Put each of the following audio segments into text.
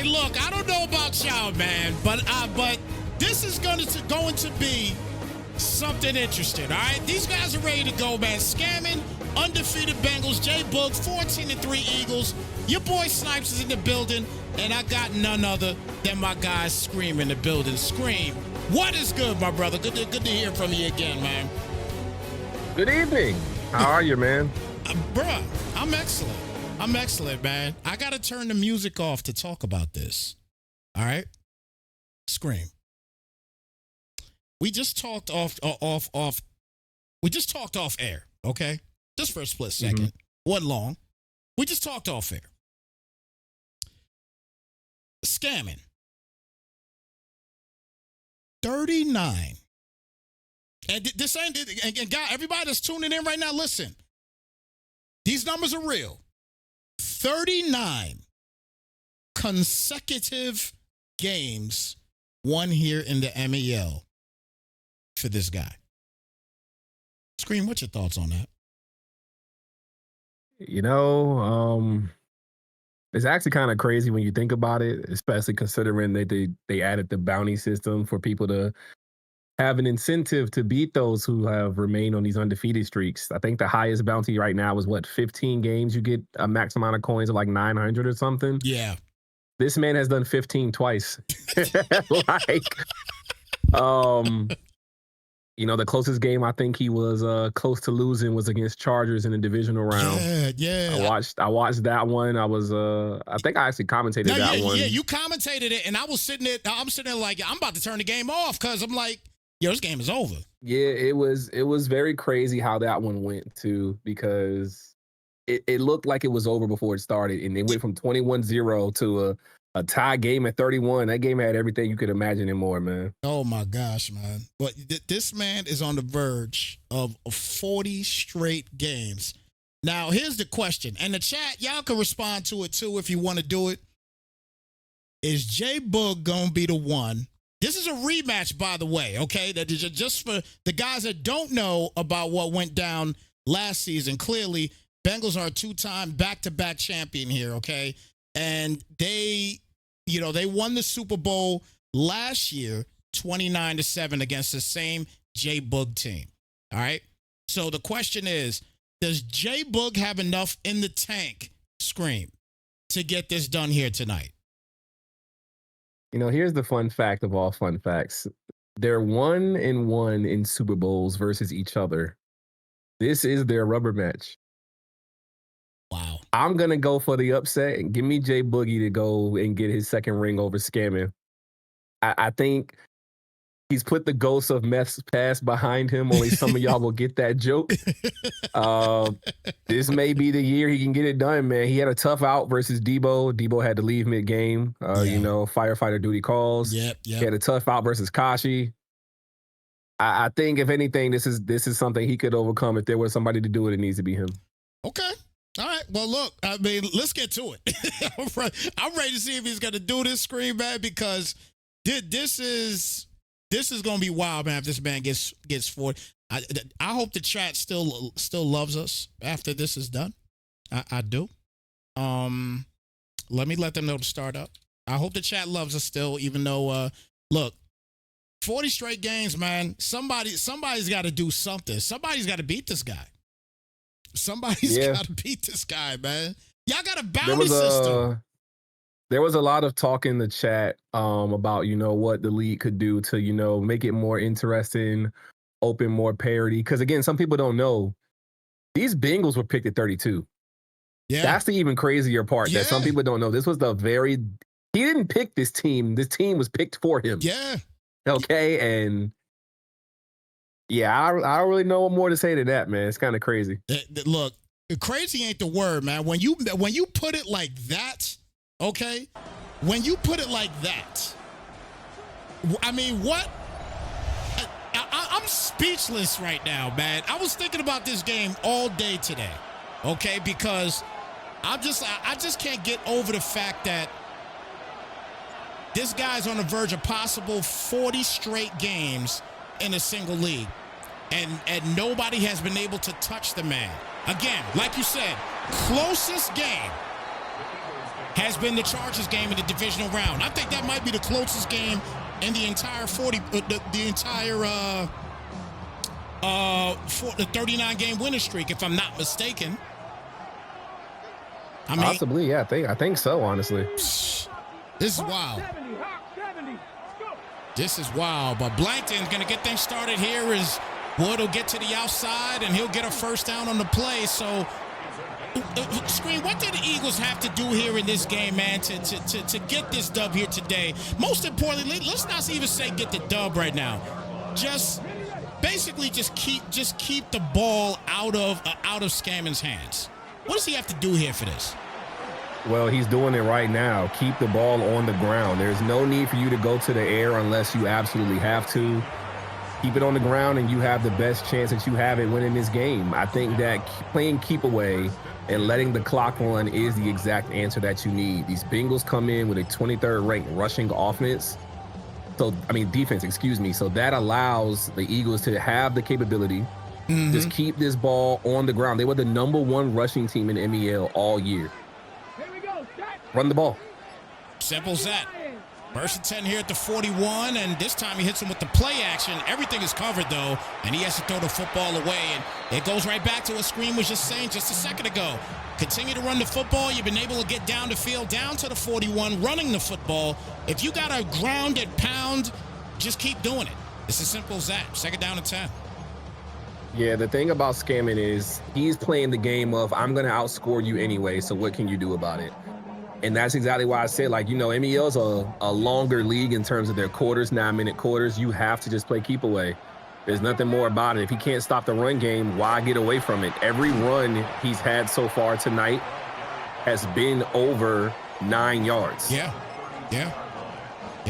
look, I don't know about y'all, man, but this is going to be something interesting, all right? These guys are ready to go, man. Scamming, undefeated Bengals, J Boog, 14-3 Eagles. Your boy Snypz is in the building, and I got none other than my guy Scream in the building. Scream, what is good, my brother? Good to hear from you again, man. Good evening. How are you, man? Bruh, I'm excellent. I'm excellent, man. I got to turn the music off to talk about this. All right? Scream. We just talked off. We just talked off air, okay? Just for a split second. Wasn't long. We just talked off air. Scamming. 39. And this ain't, and God, everybody that's tuning in right now, listen. These numbers are real. 39 consecutive games won here in the MEL for this guy. Scream, what's your thoughts on that? You know, it's actually kind of crazy when you think about it, especially considering that they added the bounty system for people to have an incentive to beat those who have remained on these undefeated streaks. I think the highest bounty right now is 15 games. You get a max amount of coins of like 900 or something. Yeah. This man has done 15 twice. You know, the closest game I think he was close to losing was against Chargers in the divisional round. Yeah. I watched that one. I think I actually commentated that one. Yeah, you commentated it, and I'm sitting there like, I'm about to turn the game off because I'm like, yo, this game is over. Yeah, it was very crazy how that one went too, because it looked like it was over before it started, and it went from 21-0 to a tie game at 31. That game had everything you could imagine and more, man. Oh my gosh, man. But this man is on the verge of 40 straight games. Now, here's the question. And the chat, y'all can respond to it too if you want to do it. Is J Boog going to be the one? This is a rematch, by the way, okay? That is just for the guys that don't know about what went down last season. Clearly, Bengals are a two-time back-to-back champion here, okay? And they won the Super Bowl last year, 29-7 against the same J Boog team. All right. So the question is, does J Boog have enough in the tank, Scream, to get this done here tonight? You know, here's the fun fact of all fun facts. They're 1-1 in Super Bowls versus each other. This is their rubber match. Wow. I'm going to go for the upset and give me J Boogie to go and get his second ring over Scamming. I think he's put the ghost of Meth's past behind him. Only some of y'all will get that joke. This may be the year he can get it done, man. He had a tough out versus Debo. Debo had to leave mid-game. You know, firefighter duty calls. Yep. He had a tough out versus Kashi. I think, if anything, this is something he could overcome. If there was somebody to do it, it needs to be him. Okay. All right. Well, look, I mean, let's get to it. I'm ready to see if he's going to do this, Scream, man, because this is going to be wild, man, if this man gets 40. I hope the chat still loves us after this is done. I do. Let me let them know to start up. I hope the chat loves us still, even though, look, 40 straight games, man. Somebody's got to do something. Somebody's got to beat this guy. Somebody's got to beat this guy, man. Y'all got a bounty system. There was a lot of talk in the chat about, you know, what the league could do to, you know, make it more interesting, open more parity. Because, again, some people don't know, these Bengals were picked at 32. Yeah. That's the even crazier part that some people don't know. This was he didn't pick this team. This team was picked for him. Yeah. Okay, and yeah, I don't really know what more to say to that, man. It's kind of crazy. Look, crazy ain't the word, man. When you put it like that, okay? When you put it like that, I mean, what? I'm speechless right now, man. I was thinking about this game all day today, okay? Because I just can't get over the fact that this guy's on the verge of possible 40 straight games in a single league. And nobody has been able to touch the man. Again, like you said, closest game has been the Chargers game in the divisional round. I think that might be the closest game in the entire the 39-game winning streak, if I'm not mistaken. I mean, possibly, yeah. I think so, honestly. This is wild. This is wild. But Blankton's going to get things started here as Wood will get to the outside, and he'll get a first down on the play. So, Screen, what did the Eagles have to do here in this game, man, to get this dub here today? Most importantly, let's not even say get the dub right now. Just basically just keep the ball out of Scammond's hands. What does he have to do here for this? Well, he's doing it right now. Keep the ball on the ground. There's no need for you to go to the air unless you absolutely have to. Keep it on the ground, and you have the best chance that you have at winning this game. I think that playing keep away and letting the clock run is the exact answer that you need. These Bengals come in with a 23rd ranked rushing offense. Defense, excuse me. So that allows the Eagles to have the capability. Just keep this ball on the ground. They were the #1 rushing team in MEL all year. Run the ball. Simple as that. First and 10 here at the 41, and this time he hits him with the play action. Everything is covered, though, and he has to throw the football away. And it goes right back to what Scream was just saying just a second ago. Continue to run the football. You've been able to get down the field, down to the 41, running the football. If you got a grounded pound, just keep doing it. It's as simple as that. Second down and 10. Yeah, the thing about Scammon is he's playing the game of, I'm going to outscore you anyway, so what can you do about it? And that's exactly why I said, MEL's a longer league in terms of their quarters, 9-minute quarters. You have to just play keep away. There's nothing more about it. If he can't stop the run game, why get away from it? Every run he's had so far tonight has been over 9 yards. Yeah.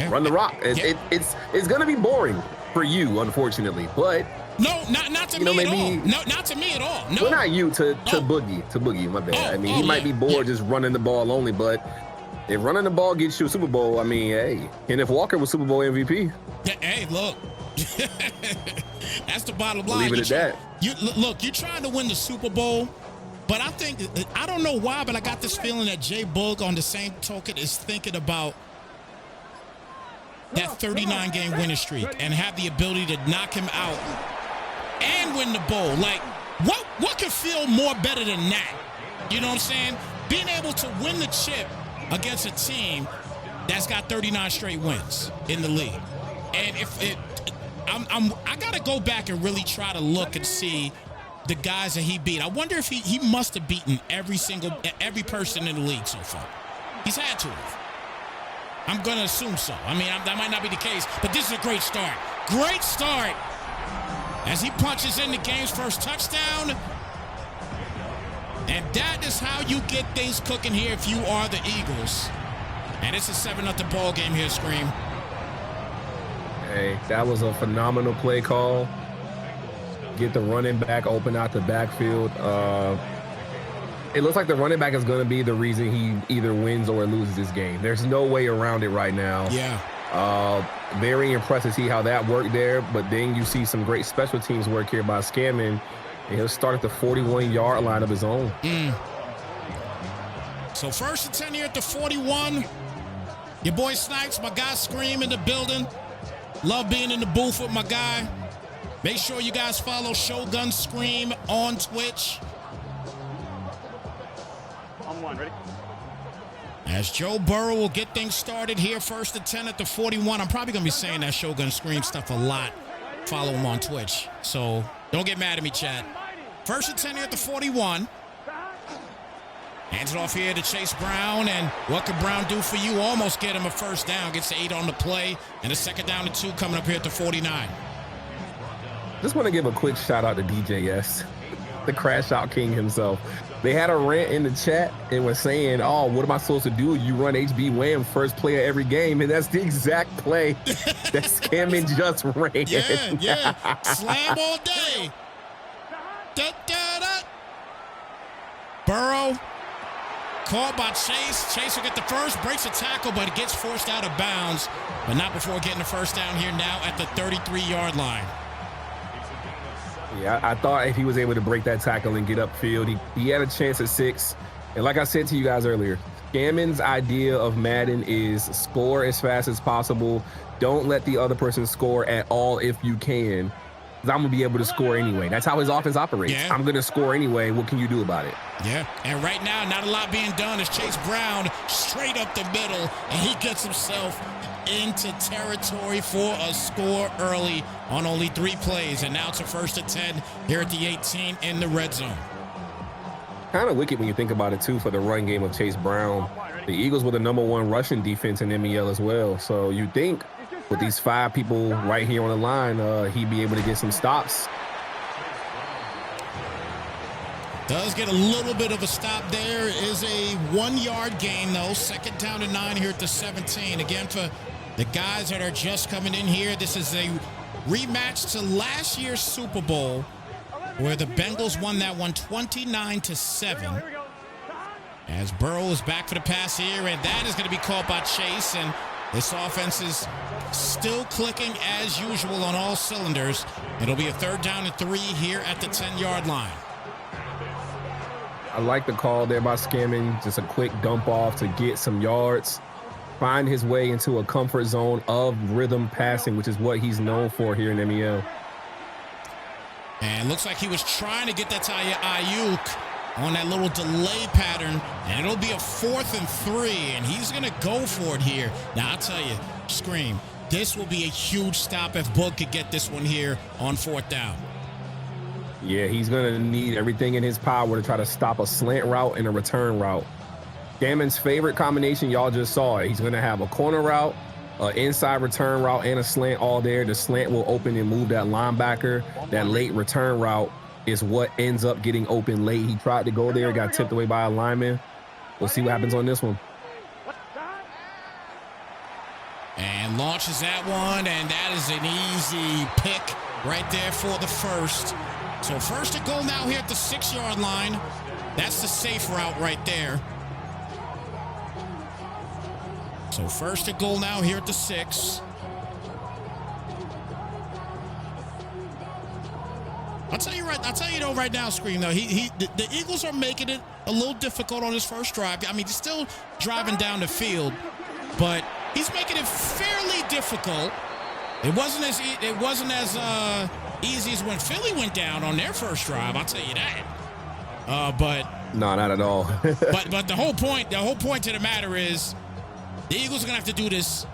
Run the rock. It's going to be boring for you, unfortunately, but no, not to me at all. No, not to me at all. No, well, not you, to Boogie, my bad. He might be bored just running the ball only, but if running the ball gets you a Super Bowl, hey, Kenneth Walker was Super Bowl MVP. Yeah, hey, look, that's the bottom line. Leave it at that. You're trying to win the Super Bowl, but I don't know why, but I got this feeling that Jay Boog, on the same token, is thinking about that 39-game winning streak and have the ability to knock him out and win the bowl. What could feel more better than that? You know what I'm saying? Being able to win the chip against a team that's got 39 straight wins in the league. And I gotta go back and really try to look and see the guys that he beat. I wonder if he must have beaten every person in the league so far. He's had to have. I'm gonna assume so. That might not be the case, but this is a great start. Great start as he punches in the game's first touchdown. And that is how you get things cooking here if you are the Eagles. And it's a 7-0 ball game here, Scream. Hey, that was a phenomenal play call. Get the running back open out the backfield. It looks like the running back is going to be the reason he either wins or loses this game. There's no way around it right now. Yeah. Very impressed to see how that worked there, but then you see some great special teams work here by Scammon, and he'll start at the 41-yard line of his own. So first and 10 here at the 41. Your boy Snypz, my guy Scream in the building. Love being in the booth with my guy. Make sure you guys follow Shogun Scream on Twitch. On one, ready? As Joe Burrow will get things started here, first and 10 at the 41. I'm probably going to be saying that Shogun Scream stuff a lot. Follow him on Twitch. So don't get mad at me, chat. First and 10 here at the 41. Hands it off here to Chase Brown. And what could Brown do for you? Almost get him a first down. Gets to 8 on the play. And a second down and 2 coming up here at the 49. Just want to give a quick shout out to DJS, the crash out king himself. They had a rant in the chat and was saying, oh, what am I supposed to do? You run HB Wham first play of every game. And that's the exact play that Scammon just ran. Yeah. Slam all day. Da. Burrow caught by Chase. Chase will get the first, breaks a tackle, but it gets forced out of bounds. But not before getting the first down here now at the 33-yard line. Yeah, I thought if he was able to break that tackle and get upfield, he had a chance at 6. And like I said to you guys earlier, Gammon's idea of Madden is score as fast as possible. Don't let the other person score at all if you can. I'm going to be able to score anyway. That's how his offense operates. Yeah. I'm going to score anyway. What can you do about it? Yeah, and right now, not a lot being done as Chase Brown straight up the middle, and he gets himself into territory for a score early on only 3 plays. And now it's a 1st and 10 here at the 18 in the red zone. Kind of wicked when you think about it, too, for the run game of Chase Brown. The Eagles were the #1 rushing defense in MEL as well. So you think with these 5 people right here on the line, he'd be able to get some stops. Does get a little bit of a stop there. Is a 1-yard gain, though. 2nd down and 9 here at the 17. Again, for the guys that are just coming in here, this is a rematch to last year's Super Bowl, where the Bengals won that one 29-7. As Burrow is back for the pass here, and that is going to be caught by Chase, and this offense is still clicking as usual on all cylinders. It'll be a 3rd down and 3 here at the 10-yard line. I like the call there by Scammon. Just a quick dump off to get some yards. Find his way into a comfort zone of rhythm passing, which is what he's known for here in MEL. And looks like he was trying to get that to Ayuk on that little delay pattern, and it'll be a 4th and 3, and he's going to go for it here. Now, I'll tell you, Scream, this will be a huge stop if Book could get this one here on 4th down. Yeah, he's going to need everything in his power to try to stop a slant route and a return route. Gammon's favorite combination, y'all just saw it. He's going to have a corner route, an inside return route, and a slant all there. The slant will open and move that linebacker. That late return route is what ends up getting open late. He tried to go there, got tipped away by a lineman. We'll see what happens on this one. And launches that one, and that is an easy pick right there for the first. So 1st and goal now here at the 6-yard line. That's the safe route right there. So 1st and goal now here at the 6. I'll tell you though right now, Scream, though, the Eagles are making it a little difficult on his first drive. I mean, he's still driving down the field, but he's making it fairly difficult. It wasn't as easy as when Philly went down on their first drive. I'll tell you that. But no, not at all. but the whole point to the matter is the Eagles are gonna have to do this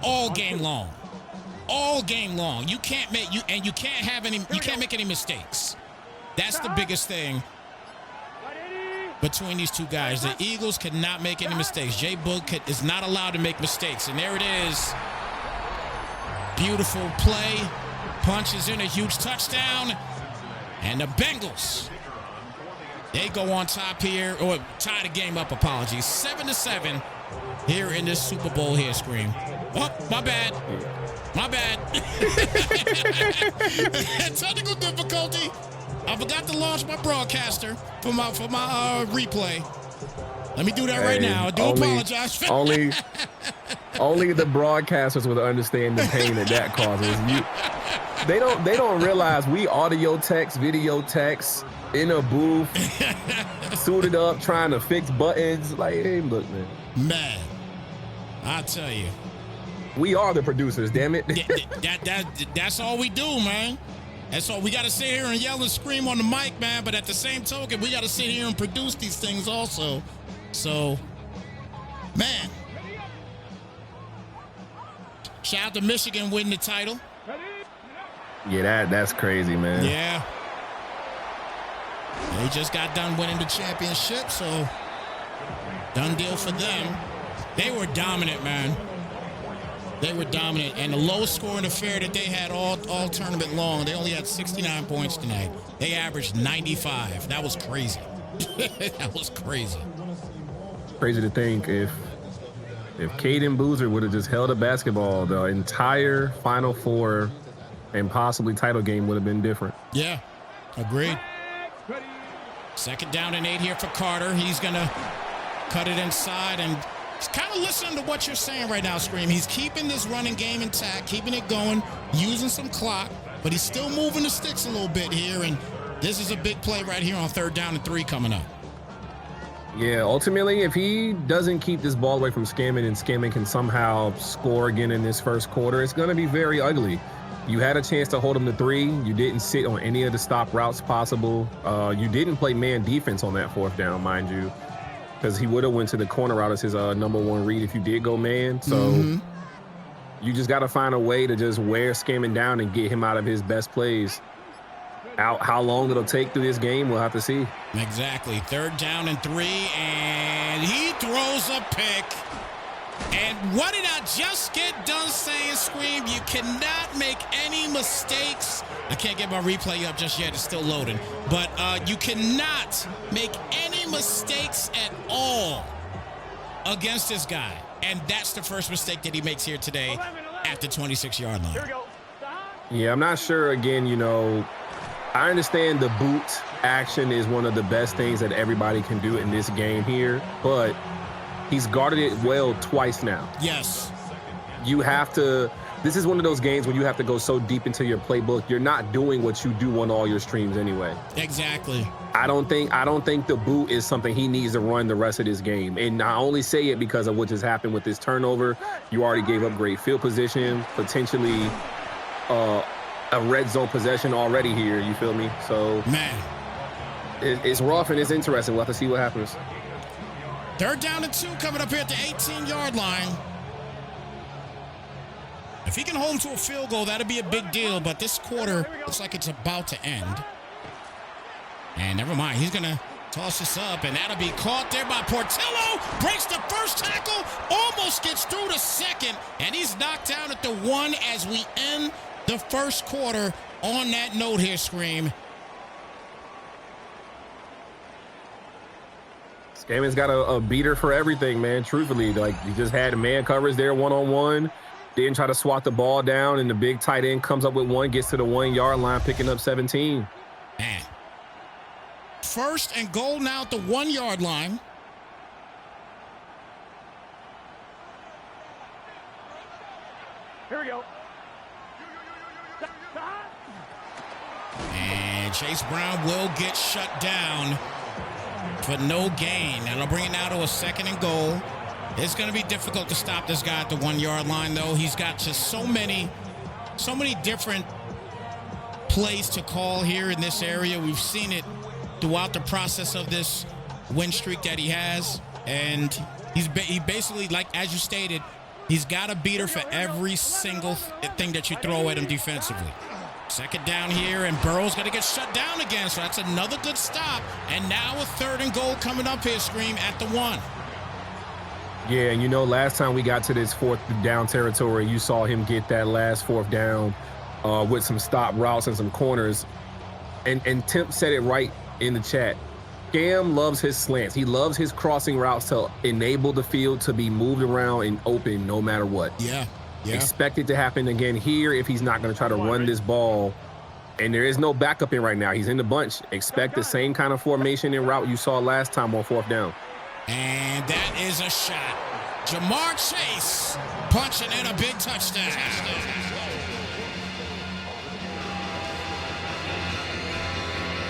all game long. All game long. You can't make any mistakes. That's the biggest thing between these two guys. The Eagles cannot make any mistakes. Jay Book is not allowed to make mistakes. And there it is. Beautiful play. Punches in a huge touchdown. And the Bengals, they go on top here, or tie the game up, apologies. 7-7 here in this Super Bowl here, Scream. Oh, my bad. My bad. Technical difficulty. I forgot to launch my broadcaster for my replay. Let me do that right now. I do apologize. Only the broadcasters will understand the pain that causes. They don't realize we audio techs, video techs in a booth, suited up, trying to fix buttons. Like, hey, look, man. Man, I tell you. We are the producers, damn it. That's all we do, man. That's all. We got to sit here and yell and scream on the mic, man. But at the same token, we got to sit here and produce these things also. So, man. Shout out to Michigan winning the title. Yeah, that's crazy, man. Yeah. They just got done winning the championship, so done deal for them. They were dominant, man. They were dominant, and the lowest scoring affair that they had all tournament long, they only had 69 points tonight. They averaged 95. That was crazy. That was crazy. Crazy to think if Caden Boozer would have just held a basketball, the entire Final Four and possibly title game would have been different. Yeah, agreed. 2nd down and 8 here for Carter. He's going to cut it inside, and he's kind of listening to what you're saying right now, Scream. He's keeping this running game intact, keeping it going, using some clock, but he's still moving the sticks a little bit here, and this is a big play right here on 3rd down and 3 coming up. Yeah, ultimately, if he doesn't keep this ball away from Scammon and Scammon can somehow score again in this first quarter, it's going to be very ugly. You had a chance to hold him to 3. You didn't sit on any of the stop routes possible. You didn't play man defense on that 4th down, mind you, because he would have went to the corner route as his #1 read if you did go man. So you just got to find a way to just wear Scammon down and get him out of his best plays. How long it'll take through this game, we'll have to see. Exactly. 3rd down and 3, and he throws a pick. And what did I just get done saying, Scream? You cannot make any mistakes. I can't get my replay up just yet. It's still loading. But you cannot make any mistakes at all against this guy. And that's the first mistake that he makes here today at the 26-yard line. Yeah, I'm not sure, again, I understand the boot action is one of the best things that everybody can do in this game here, but he's guarded it well twice now. Yes. You have to, this is one of those games where you have to go so deep into your playbook. You're not doing what you do on all your streams anyway. Exactly. I don't think the boot is something he needs to run the rest of this game. And I only say it because of what just happened with this turnover. You already gave up great field position, potentially a red zone possession already here, you feel me? So, man, it's rough and it's interesting. We'll have to see what happens. 3rd down and 2 coming up here at the 18-yard line. If he can hold him to a field goal, that'd be a big deal, but this quarter looks like it's about to end. And never mind, he's going to toss this up, and that'll be caught there by Portillo. Breaks the first tackle, almost gets through the second, and he's knocked down at the 1 as we end the first quarter on that note here, Scream. Scammon's got a beater for everything, man. Truthfully, like, he just had man coverage there one-on-one. Didn't try to swat the ball down, and the big tight end comes up with 1, gets to the 1-yard line, picking up 17. Man. 1st and goal now at the 1-yard line. Here we go. And Chase Brown will get shut down for no gain. That'll bring it now to a 2nd and goal. It's going to be difficult to stop this guy at the 1-yard line, though. He's got just so many different plays to call here in this area. We've seen it throughout the process of this win streak that he has. And he basically, like, as you stated, he's got a beater for every single thing that you throw at him defensively. 2nd down here, and Burrow's going to get shut down again, so that's another good stop. And now a 3rd and goal coming up here, Scream, at the 1. Yeah, and last time we got to this 4th down territory, you saw him get that last 4th down with some stop routes and some corners. And Tim said it right in the chat. Scam loves his slants. He loves his crossing routes to enable the field to be moved around and open no matter what. Yeah. Expect it to happen again here if he's not going to try to run this ball. And there is no backup in right now. He's in the bunch. Expect the same kind of formation and route you saw last time on 4th down. And that is a shot. Jamar Chase punching in a big touchdown.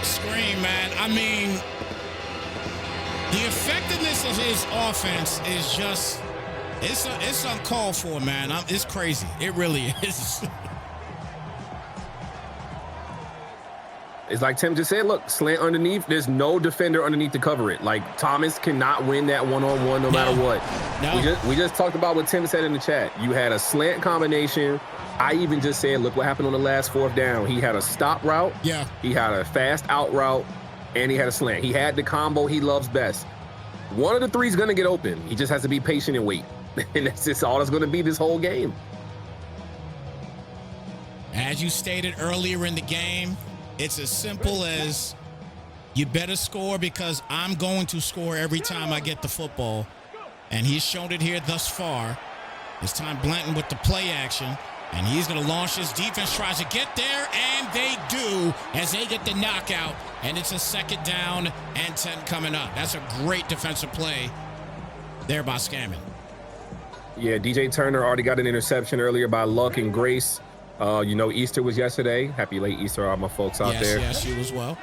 Scream, man. I mean, the effectiveness of his offense is just, it's uncalled for, man. It's crazy. It really is. It's like Tim just said, look, slant underneath. There's no defender underneath to cover it. Like, Thomas cannot win that one-on-one no matter what. No. We just talked about what Tim said in the chat. You had a slant combination. I even just said, look what happened on the last 4th down. He had a stop route. Yeah. He had a fast out route, and he had a slant. He had the combo he loves best. One of the 3 is going to get open. He just has to be patient and wait. And that's just all that's going to be this whole game. As you stated earlier in the game, it's as simple as you better score because I'm going to score every time I get the football. And he's shown it here thus far. It's time Blanton with the play action. And he's going to launch his defense, tries to get there, and they do as they get the knockout. And it's a 2nd down and 10 coming up. That's a great defensive play there by Scammon. Yeah, DJ Turner already got an interception earlier by Luck and Grace. Easter was yesterday. Happy late Easter, all my folks out there. Yes, you as well.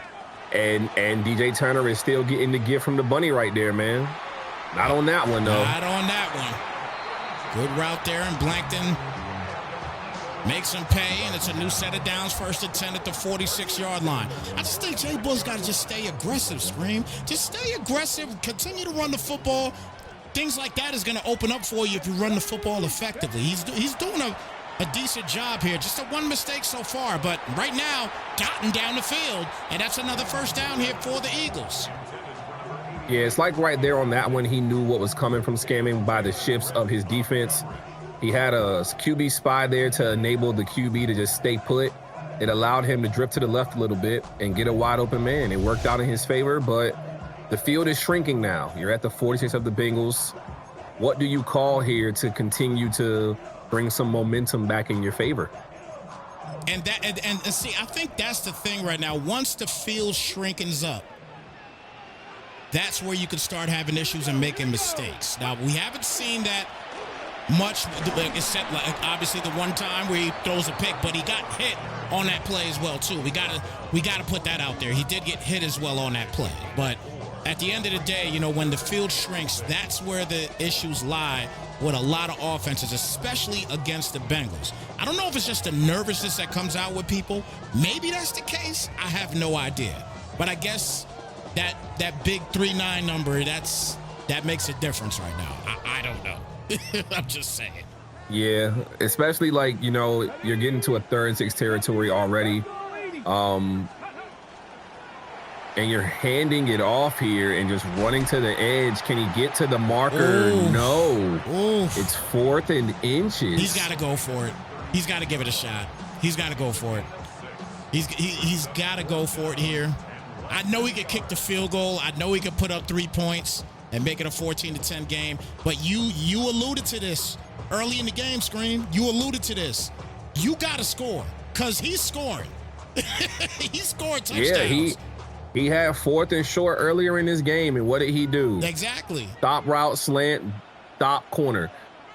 And DJ Turner is still getting the gift from the bunny right there, man. Not on that one, though. Not on that one. Good route there, and Blankton makes him pay, and it's a new set of downs, 1st and 10 at the 46-yard line. I just think Jay Bull's got to just stay aggressive, Scream. Just stay aggressive, continue to run the football. Things like that is going to open up for you if you run the football effectively. He's doing a decent job here. Just a one mistake so far, but right now, gotten down the field, and that's another 1st down here for the Eagles. Yeah, it's like right there on that one, he knew what was coming from scamming by the shifts of his defense. He had a QB spy there to enable the QB to just stay put. It allowed him to drift to the left a little bit and get a wide open man. It worked out in his favor, but the field is shrinking now. You're at the 46 of the Bengals. What do you call here to continue to bring some momentum back in your favor? And see, I think that's the thing right now. Once the field shrinkens up, that's where you can start having issues and making mistakes. Now, we haven't seen that much, except like obviously the one time where he throws a pick, but he got hit on that play as well too. We gotta put that out there. He did get hit as well on that play, but at the end of the day, you know, when the field shrinks, that's where the issues lie with a lot of offenses, especially against the Bengals. I don't know if it's just the nervousness that comes out with people. Maybe that's the case. I have no idea, but I guess that big 3-9 number, that makes a difference right now. I don't know. I'm just saying. Yeah, especially like, you know, you're getting to a 3rd and 6 territory already. And you're handing it off here and just running to the edge. Can he get to the marker? Oof. No. Oof. It's 4th and inches. He's got to go for it. He's got to give it a shot. He's got to go for it. He's got to go for it here. I know he could kick the field goal. I know he could put up 3 points and make it a 14-10 game. But you alluded to this early in the game, Scream. You alluded to this. You got to score because he's scoring. He scored touchdowns. Yeah, he had 4th and short earlier in this game, and what did he do? Exactly. Stop route, slant, stop corner.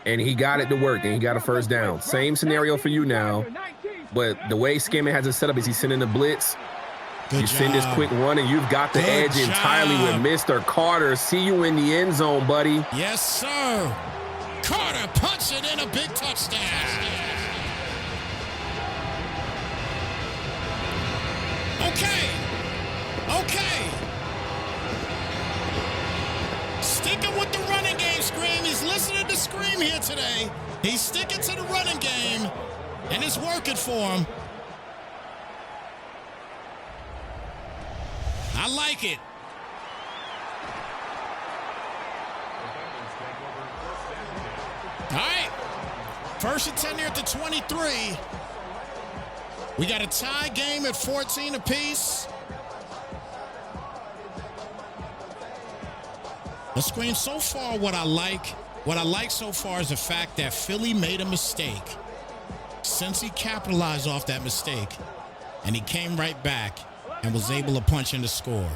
And he got it to work, and he got a 1st down. Same scenario for you now, but the way Scamming has it set up is he's sending the blitz. You send this quick run, and you've got the edge entirely with Mr. Carter. See you in the end zone, buddy. Yes, sir. Carter punching in a big touchdown. Okay. Sticking with the running game, Scream. He's listening to Scream here today. He's sticking to the running game, and it's working for him. I like it. All right. 1st and 10 here at the 23. We got a tie game at 14 apiece. The Scream, so far what I like so far is the fact that Philly made a mistake. Since he capitalized off that mistake, and he came right back and was able to punch in the score.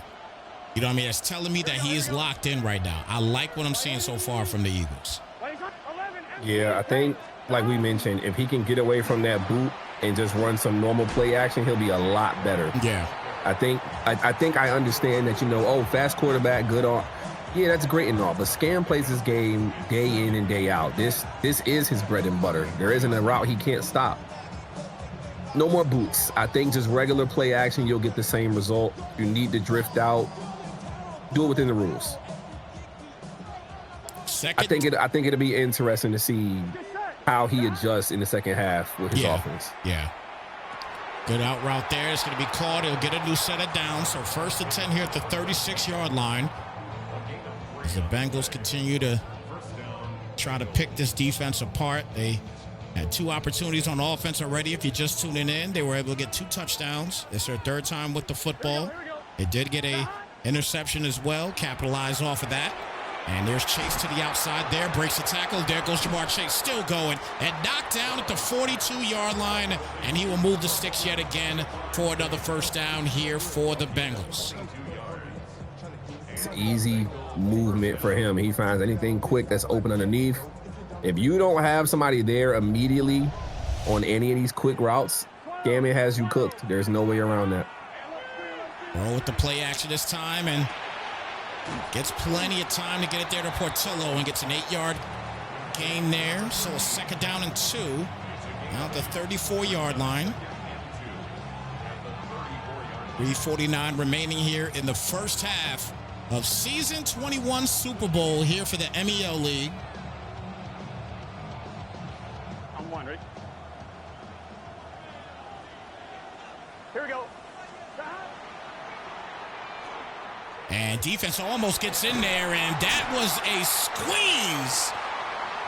You know what I mean? That's telling me that he is locked in right now. I like what I'm seeing so far from the Eagles. Yeah, I think, like we mentioned, if he can get away from that boot and just run some normal play action, he'll be a lot better. Yeah. I think I understand that, you know, fast quarterback, good on. Yeah, that's great and all, but Scam plays this game day in and day out. This is his bread and butter. There isn't a route he can't stop. No more boots. I think just regular play action, you'll get the same result. You need to drift out. Do it within the rules. I think it'll be interesting to see how he adjusts in the second half with his offense. Yeah. Good out route there. It's going to be called. He'll get a new set of downs. So 1st and 10 here at the 36-yard line. As the Bengals continue to try to pick this defense apart. They had 2 opportunities on offense already. If you're just tuning in, they were able to get 2 touchdowns. It's their 3rd time with the football. They did get a interception as well. Capitalize off of that. And there's Chase to the outside there. Breaks the tackle. There goes Jamar Chase, still going. And knocked down at the 42-yard line. And he will move the sticks yet again for another 1st down here for the Bengals. It's easy movement for him. He finds anything quick that's open underneath. If you don't have somebody there immediately on any of these quick routes, Gammon has you cooked. There's no way around that. Roll with the play action this time and gets plenty of time to get it there to Portillo and gets an 8-yard gain there. So a 2nd down and 2. Now at the 34-yard line. 3:49 remaining here in the first half of season 21 Super Bowl here for the MEL League. I'm one, ready? Here we go. And defense almost gets in there, and that was a squeeze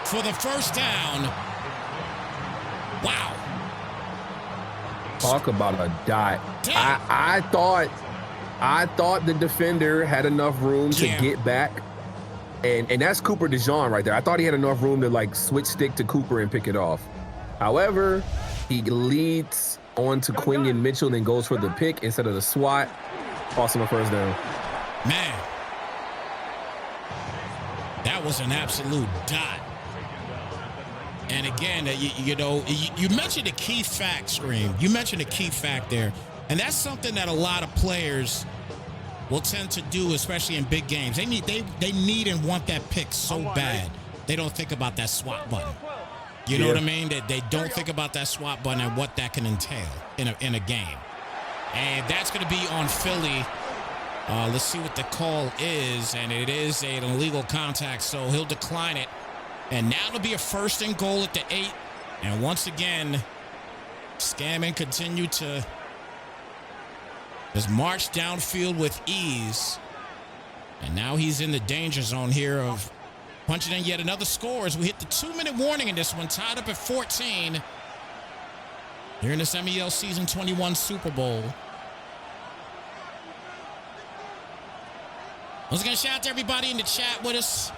for the first down. Wow. Talk about a dot. I thought the defender had enough room to get back. And that's Cooper DeJean right there. I thought he had enough room to like switch stick to Cooper and pick it off. However, he leads on to Quinion Mitchell and goes for the pick instead of the swat. Awesome, a first down. Man, that was an absolute dot. And again, you mentioned a key fact, Scream. You mentioned a key fact there. And that's something that a lot of players will tend to do, especially in big games. They need and want that pick so bad. They don't think about that swat button. You know what I mean? That they don't think about that swat button and what that can entail in a game. And that's going to be on Philly. Let's see what the call is, and it is an illegal contact, so he'll decline it. And now it'll be a 1st and goal at the 8. And once again, Scammon continued to just march downfield with ease. And now he's in the danger zone here of punching in yet another score as we hit the 2-minute warning in this one, tied up at 14. Here in this MEL Season 21 Super Bowl. Once again, shout out to everybody in the chat with us.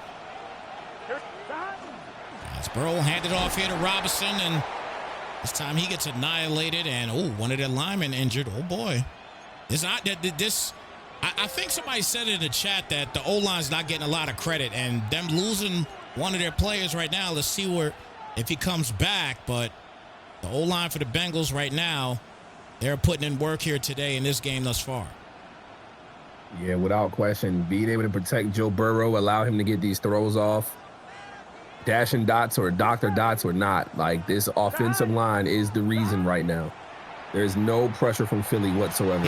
As Burrow handed off here to Robinson, and this time he gets annihilated, and one of their linemen injured. Oh boy. I think somebody said it in the chat that the O-line's not getting a lot of credit, and them losing one of their players right now. Let's see if he comes back, but the O-line for the Bengals right now, they're putting in work here today in this game thus far. Yeah, without question. Being able to protect Joe Burrow, allow him to get these throws off. Dashing dots or Dr. Dots or not, like this offensive line is the reason right now. There's no pressure from Philly whatsoever.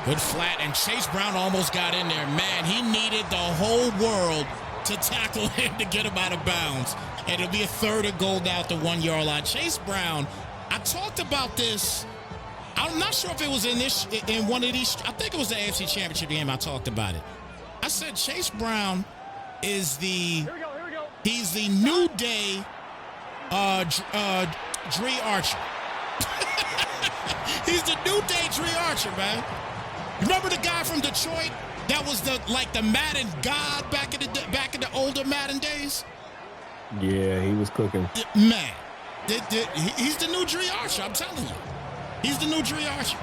Good flat, and Chase Brown almost got in there. Man, he needed the whole world to tackle him to get him out of bounds. And it'll be a 3rd and goal down at the 1-yard line. Chase Brown, I talked about this. I'm not sure if it was in one of these. I think it was the AFC Championship game I talked about it. I said Chase Brown is he's the new day Dre Archer. He's the new day Dre Archer, man. Remember the guy from Detroit that was the Madden god back in the older Madden days? Yeah, he was cooking. Man, he's the new Dre Archer, I'm telling you. He's the new Dre Archer.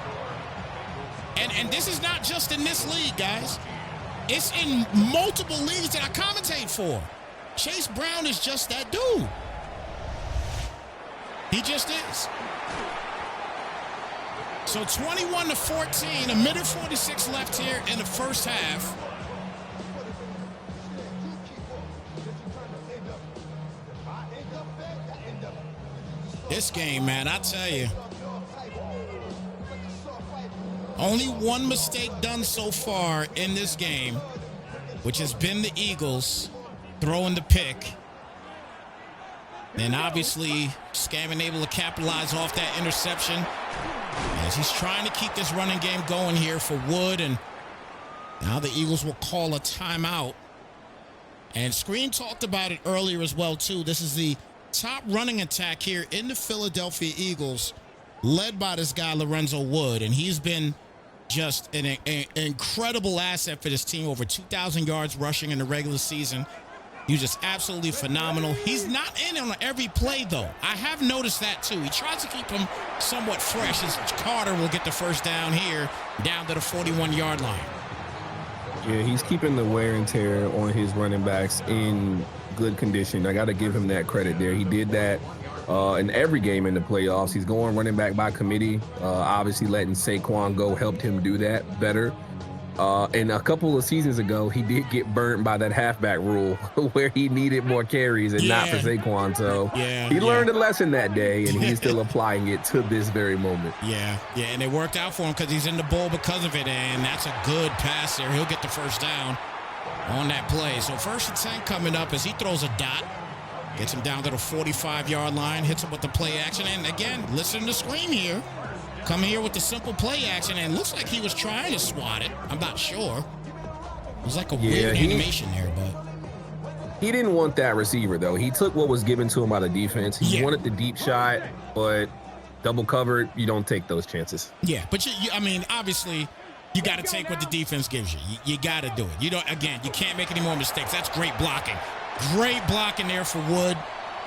And this is not just in this league, guys. It's in multiple leagues that I commentate for. Chase Brown is just that dude. He just is. So 21-14, a minute 46 left here in the first half. This game, man, I tell you. Only one mistake done so far in this game, which has been the Eagles throwing the pick. And obviously, Scammon able to capitalize off that interception as he's trying to keep this running game going here for Wood. And now the Eagles will call a timeout. And Screen talked about it earlier as well, too. This is the top running attack here in the Philadelphia Eagles, led by this guy, Lorenzo Wood. And he's been just an incredible asset for this team. Over 2,000 yards rushing in the regular season. He's just absolutely phenomenal. He's not in on every play, though. I have noticed that, too. He tries to keep him somewhat fresh as Carter will get the first down here, down to the 41-yard line. Yeah, he's keeping the wear and tear on his running backs in good condition. I got to give him that credit there. He did that in every game in the playoffs. He's going running back by committee. Obviously, letting Saquon go helped him do that better. And a couple of seasons ago, he did get burnt by that halfback rule where he needed more carries and not for Saquon. So he learned a lesson that day, and he's still applying it to this very moment. Yeah, and it worked out for him because he's in the bowl because of it, and that's a good pass there. He'll get the first down on that play. So 1st and 10 coming up as he throws a dot, gets him down to the 45-yard line, hits him with the play action, and again, listen to Scream here. Coming here with the simple play action, and looks like he was trying to swat it. I'm not sure. It was like a weird animation there, but he didn't want that receiver, though. He took what was given to him by the defense. He wanted the deep shot, but double covered, you don't take those chances. Yeah, but I mean, obviously, you got to take what the defense gives you. You got to do it. You don't. Again, you can't make any more mistakes. That's great blocking. Great blocking there for Wood,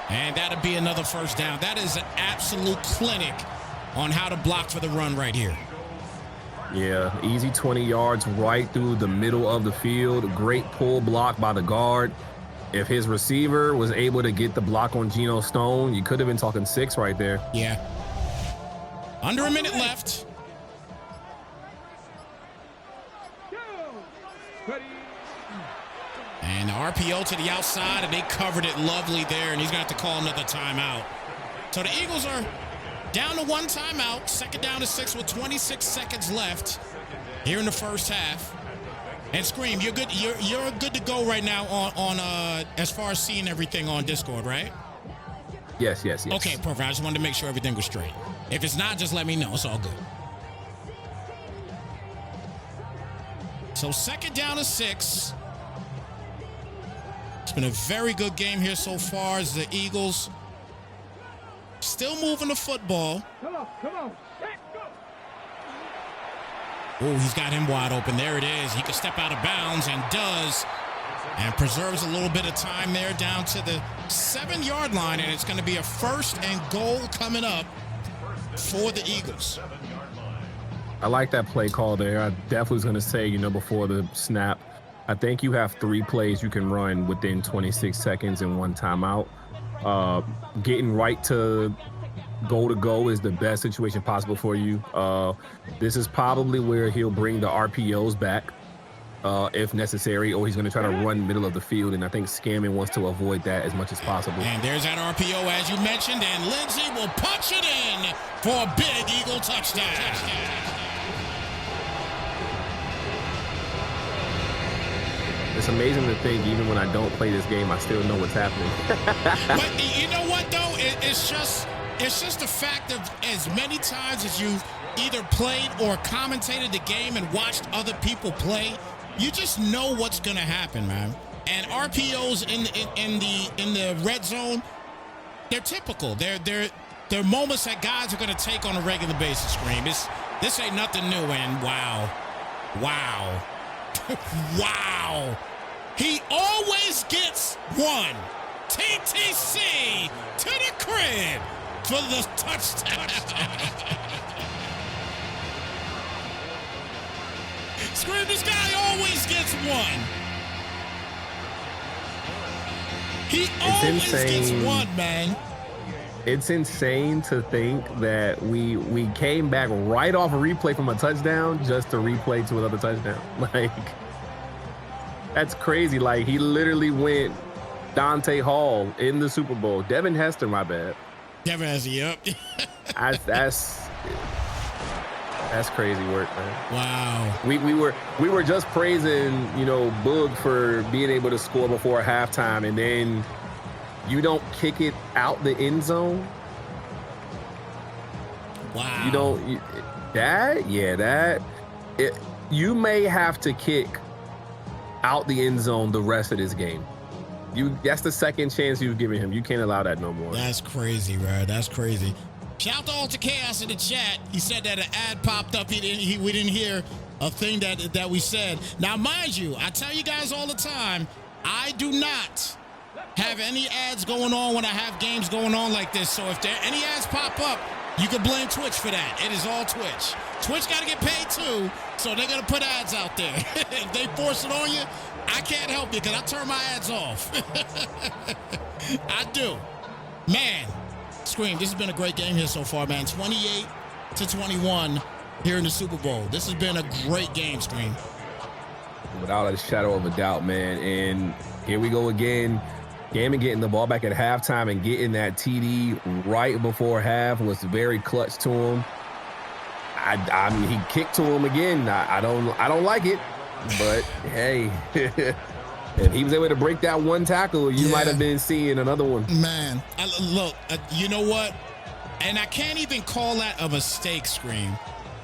and that'll be another first down. That is an absolute clinic on how to block for the run right here. Yeah, easy 20 yards right through the middle of the field. Great pull block by the guard. If his receiver was able to get the block on Geno Stone, you could have been talking 6 right there. Yeah. Under a minute left. And the RPO to the outside, and they covered it lovely there, and he's going to have to call another timeout. So the Eagles are down to 1 timeout, 2nd down to 6 with 26 seconds left here in the first half. And Scream, you're good. You're good to go right now on as far as seeing everything on Discord, right? Yes. Okay, perfect. I just wanted to make sure everything was straight. If it's not, just let me know. It's all good. So 2nd down to 6. It's been a very good game here so far as the Eagles still moving the football. Come on. Oh, he's got him wide open. There it is. He can step out of bounds and does, and preserves a little bit of time there down to the 7-yard line, and it's going to be a 1st and goal coming up for the Eagles. I like that play call there. I definitely was going to say, before the snap, I think you have 3 plays you can run within 26 seconds and 1 timeout. Getting right to go is the best situation possible for you. This is probably where he'll bring the RPOs back if necessary, or he's going to try to run middle of the field, and I think Scammon wants to avoid that as much as possible. And there's that RPO, as you mentioned, and Lindsey will punch it in for a big Eagle touchdown. It's amazing to think, even when I don't play this game, I still know what's happening. But you know what, though? It's just the fact of as many times as you've either played or commentated the game and watched other people play, you just know what's going to happen, man. And RPOs in the red zone, they're typical. They're moments that guys are going to take on a regular basis, Scream. This ain't nothing new, and wow. Wow. He always gets one. TTC to the crib for the touchdown. Scream, this guy always gets one. He always gets one, man. It's insane to think that we came back right off a replay from a touchdown just to replay to another touchdown. Like, that's crazy. Like, he literally went Dante Hall in the Super Bowl. Devin Hester, my bad. Devin Hester, yep. That's crazy work, man. Wow. We were just praising, Boog for being able to score before halftime, and then you don't kick it out the end zone. Wow. You don't. You may have to kick out the end zone the rest of this game. That's the second chance you've given him. You can't allow that no more. That's crazy, bro. That's crazy. Shout to Alter Chaos in the chat. He said that an ad popped up. We didn't hear a thing that we said. Now, mind you, I tell you guys all the time, I do not have any ads going on when I have games going on like this. So if any ads pop up, you can blame Twitch for that. It is all Twitch. Twitch got to get paid too, so they're going to put ads out there. If they force it on you, I can't help you because I turn my ads off. I do. Man, Scream, this has been a great game here so far, man. 28-21 here in the Super Bowl. This has been a great game, Scream. Without a shadow of a doubt, man. And here we go again. Gammon getting the ball back at halftime and getting that TD right before half was very clutch to him. I mean, he kicked to him again. I don't like it, but hey, if he was able to break that one tackle, you might have been seeing another one. Man, look, you know what? And I can't even call that a mistake, Scream.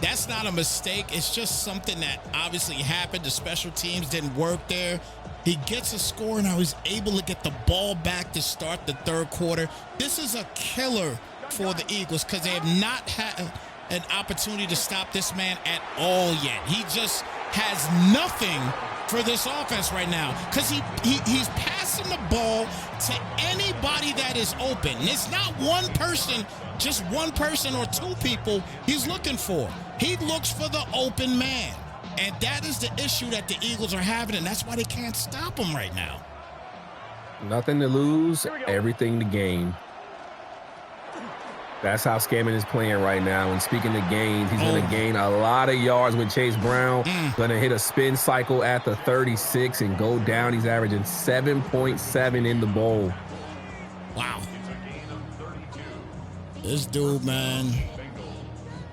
That's not a mistake. It's just something that obviously happened. The special teams didn't work there. He gets a score, and now he's able to get the ball back to start the third quarter. This is a killer for the Eagles because they have not had an opportunity to stop this man at all yet. He just has nothing for this offense right now because he's passing the ball to anybody that is open. And it's not one person, just one person or two people he's looking for. He looks for the open man. And that is the issue that the Eagles are having, and that's why they can't stop him right now. Nothing to lose, everything to gain. That's how Scammon is playing right now. And speaking of gains, he's going to gain a lot of yards with Chase Brown. Going to hit a spin cycle at the 36 and go down. He's averaging 7.7 in the bowl. Wow. This dude, man.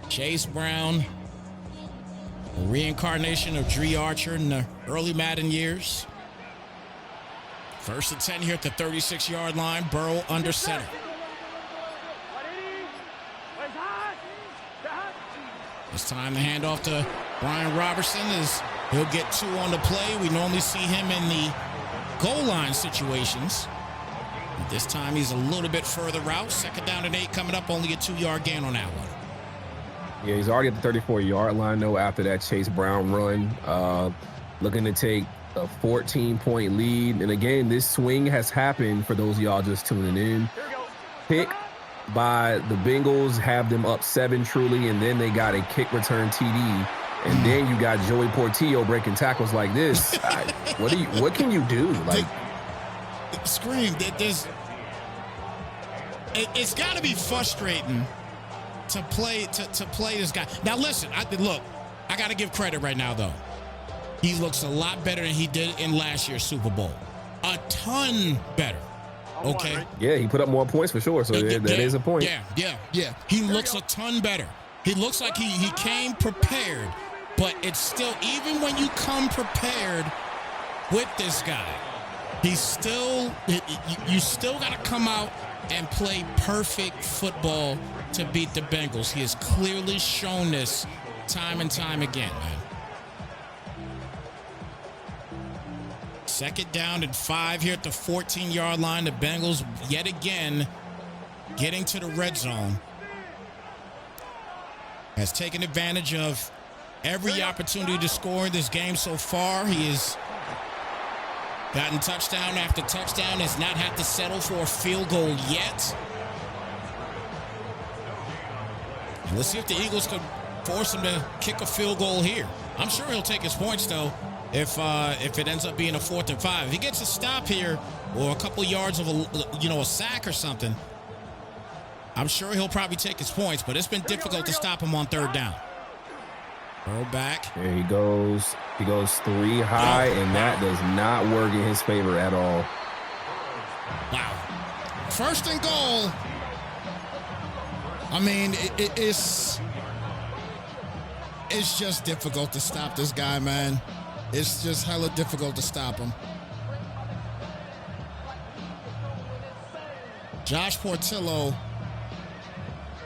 Chase Brown. A reincarnation of Dree Archer in the early Madden years. First and 10 here at the 36-yard line. Burrow under center. It's time to hand off to Brian Robertson as he'll get two on the play. We normally see him in the goal line situations. But this time he's a little bit further out. Second down and 8 coming up. Only a 2-yard gain on that one. Yeah, he's already at the 34-yard line, though, after that Chase Brown run. Looking to take a 14-point lead. And, again, this swing has happened for those of y'all just tuning in. Pick by the Bengals, have them up 7 truly, and then they got a kick return TD. And then you got Joey Portillo breaking tackles like this. What can you do? Like, Scream, it's got to be frustrating to play this guy. Now listen, I got to give credit right now though. He looks a lot better than he did in last year's Super Bowl. A ton better. Okay. Yeah, he put up more points for sure. So that is a point. Yeah. He looks a ton better. He looks like he came prepared, but it's still, even when you come prepared with this guy, you still got to come out and play perfect football to beat the Bengals. He has clearly shown this time and time again, man. Second down and 5 here at the 14-yard line. The Bengals yet again getting to the red zone. Has taken advantage of every opportunity to score in this game so far. He has gotten touchdown after touchdown, has not had to settle for a field goal yet. And let's see if the Eagles could force him to kick a field goal here. I'm sure he'll take his points, though, if it ends up being a 4th and 5. If he gets a stop here or a couple yards of a sack or something, I'm sure he'll probably take his points, but it's been difficult to stop him on 3rd down. Throw back. There he goes. He goes 3 high, and that does not work in his favor at all. Wow. 1st and goal. I mean, it's just difficult to stop this guy, man. It's just hella difficult to stop him. Josh Portillo.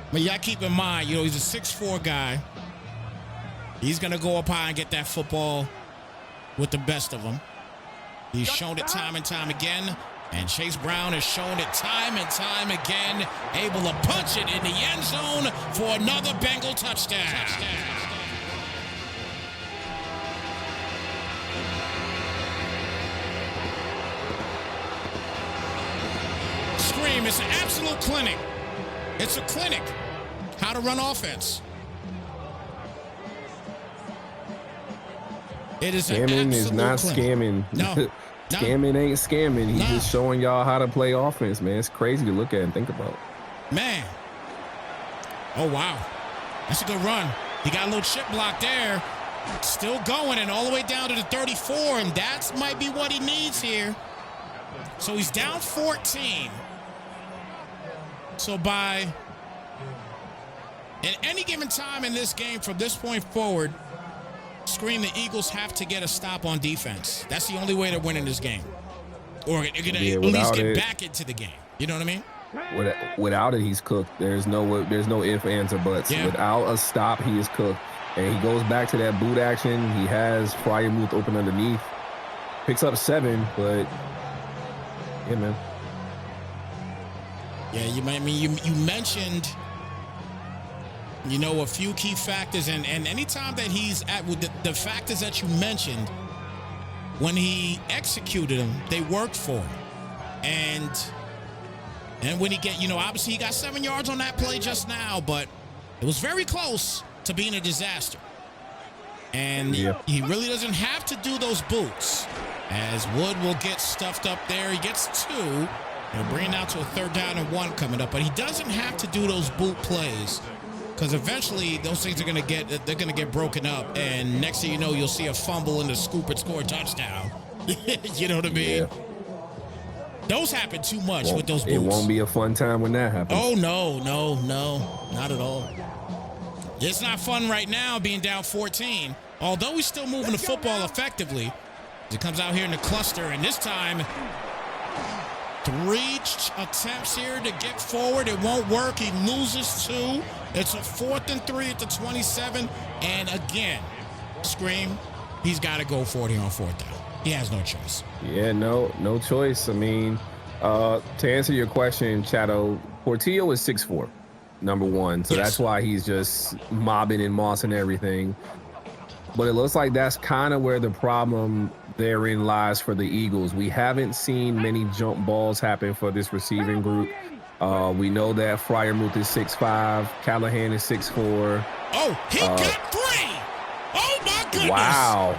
I mean, y'all keep in mind, he's a 6'4" guy. He's going to go up high and get that football with the best of them. He's shown it time and time again. And Chase Brown has shown it time and time again. Able to punch it in the end zone for another Bengal touchdown. Scream, it's an absolute clinic. It's a clinic. How to run offense. It is an Scamming is absolute not clinic. scamming. No. Scamming ain't scamming. He's No. just showing y'all how to play offense, man. It's crazy to look at and think about. Man. Oh, wow. That's a good run. He got a little chip block there. Still going and all the way down to the 34, and that might be what he needs here. So he's down 14. So at any given time in this game from this point forward, Scream, the Eagles have to get a stop on defense. That's the only way they're winning this game. Or at least get back into the game. You know what I mean? Without it, he's cooked. There's no ifs, ands, or buts. Yeah. Without a stop, he is cooked. And he goes back to that boot action. He has Fryermuth open underneath. Picks up 7, but yeah, man. Yeah, you mentioned, a few key factors, and anytime that he's at with the factors that you mentioned, when he executed them, they worked for him. And when he obviously he got 7 yards on that play just now, but it was very close to being a disaster. And he really doesn't have to do those boots, as Wood will get stuffed up there. He gets 2. And bringing out to a 3rd down and 1 coming up, but he doesn't have to do those boot plays, because eventually those things are going to get broken up, and next thing you know, you'll see a fumble and a scoop and score a touchdown. You know what I mean? Yeah. Those happen too much with those boots. It won't be a fun time when that happens. Oh, no, not at all. It's not fun right now being down 14, although he's still moving the football effectively. He comes out here in the cluster, and this time 3 attempts here to get forward. It won't work. He loses 2. It's a 4th and 3 at the 27. And again, Scream, he's got to go for it here on 4th down. He has no choice. Yeah, no choice. I mean, to answer your question, Chato, Portillo is 6'4", number 1. So that's why he's just mobbing and mossing everything. But it looks like that's kind of where the problem therein lies for the Eagles. We haven't seen many jump balls happen for this receiving group. We know that Fryermuth is 6'5", Callahan is 6'4". Oh, he got 3! Oh, my goodness! Wow.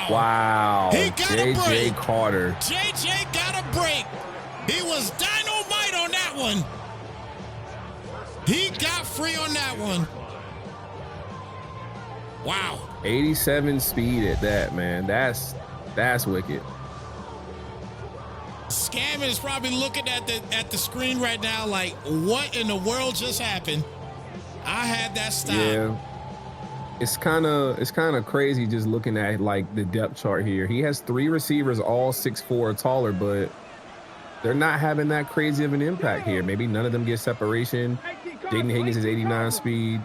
Wow. He got a break. J.J. Carter. J.J. got a break. He was dynamite on that one. He got free on that one. Wow. 87 speed at that, man. That's wicked. Scam is probably looking at the screen right now like, what in the world just happened? I had that stop. Yeah. It's kind of crazy just looking at like the depth chart here. He has 3 receivers, all 6'4" or taller, but they're not having that crazy of an impact here. Maybe none of them get separation. Jaden Higgins is 89 speed.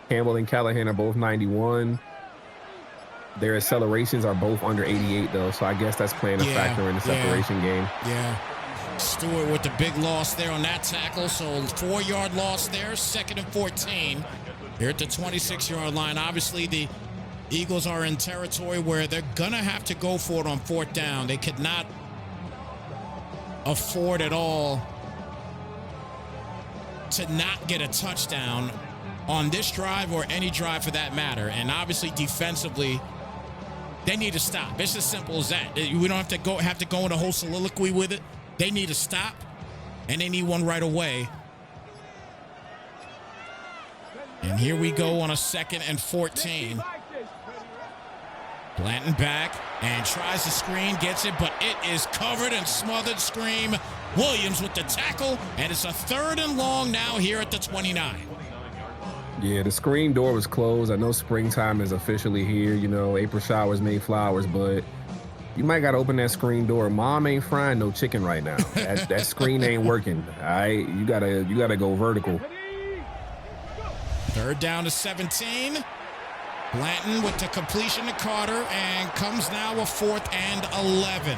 Campbell and Callahan are both 91. Their accelerations are both under 88, though, so I guess that's playing a factor in the separation game. Yeah. Stewart with the big loss there on that tackle, so 4-yard loss there, 2nd and 14. Here at the 26-yard line. Obviously, the Eagles are in territory where they're going to have to go for it on 4th down. They could not afford at all to not get a touchdown on this drive or any drive for that matter. And obviously, defensively, they need to stop. It's as simple as that. We don't have to go in a whole soliloquy with it. They need to stop, and they need one right away. And here we go on a 2nd and 14. Blanton back and tries the screen, gets it, but it is covered and smothered. Scream. Williams with the tackle, and it's a 3rd and long now here at the 29. Yeah, the screen door was closed. I know springtime is officially here. April showers made flowers, but you might got to open that screen door. Mom ain't frying no chicken right now. That screen ain't working. All right, you gotta go vertical. 3rd down to 17. Blanton with the completion to Carter, and comes now a 4th and 11.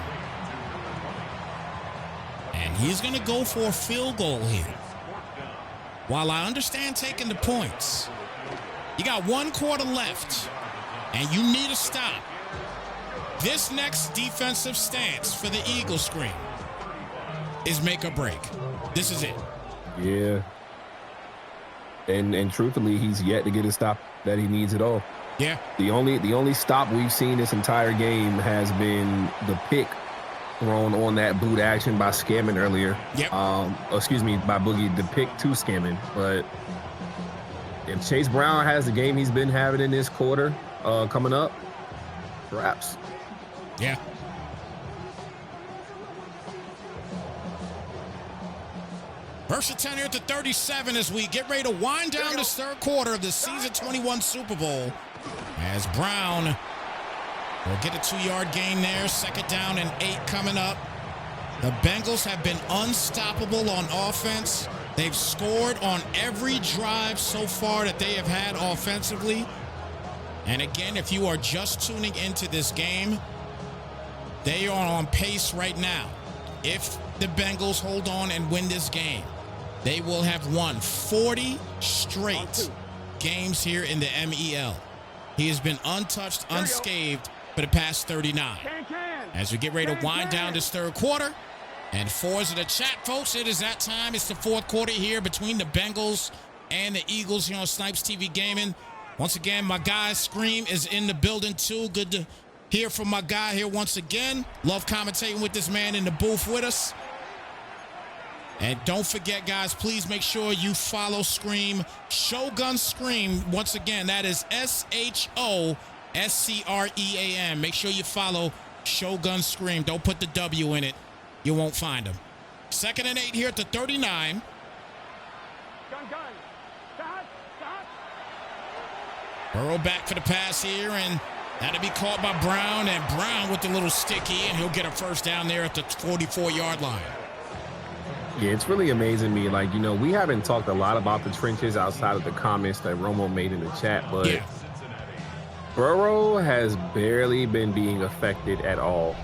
And he's going to go for a field goal here. While I understand taking the points, you got 1 quarter left, and you need a stop. This next defensive stance for the Eagles, Scream, is make or break. This is it. Yeah. And truthfully, he's yet to get a stop that he needs at all. Yeah. The only stop we've seen this entire game has been the pick thrown on that boot action by Scammon earlier. Yep. Excuse me, by Boogie, the pick to Scammon. But if Chase Brown has the game he's been having in this quarter coming up, perhaps. Yeah. First and 10 here at the 37 as we get ready to wind down this third quarter of the season 21 Super Bowl. As Brown will get a 2-yard gain there. Second down and 8 coming up. The Bengals have been unstoppable on offense. They've scored on every drive so far that they have had offensively. And again, if you are just tuning into this game, they are on pace right now. If the Bengals hold on and win this game, they will have won 40 straight games here in the MEL. He has been untouched, unscathed for the past 39. As we get ready to wind down this third quarter, and fours in the chat, folks, it is that time. It's the fourth quarter here between the Bengals and the Eagles here on Snypz TV Gaming. Once again, my guy Scream is in the building too. Good to hear from my guy here once again. Love commentating with this man in the booth with us. And don't forget, guys, please make sure you follow Scream, Shogun Scream. Once again, that is SHOSCREAM. Make sure you follow Shogun Scream. Don't put the W in it. You won't find him. Second and 8 here at the 39. Burrow back for the pass here, and that'll be caught by Brown. And Brown with the little sticky, and he'll get a first down there at the 44-yard line. Yeah, it's really amazing me. Like, you know, we haven't talked a lot about the trenches outside of the comments that Romo made in the chat, but yeah. Burrow has barely been being affected at all.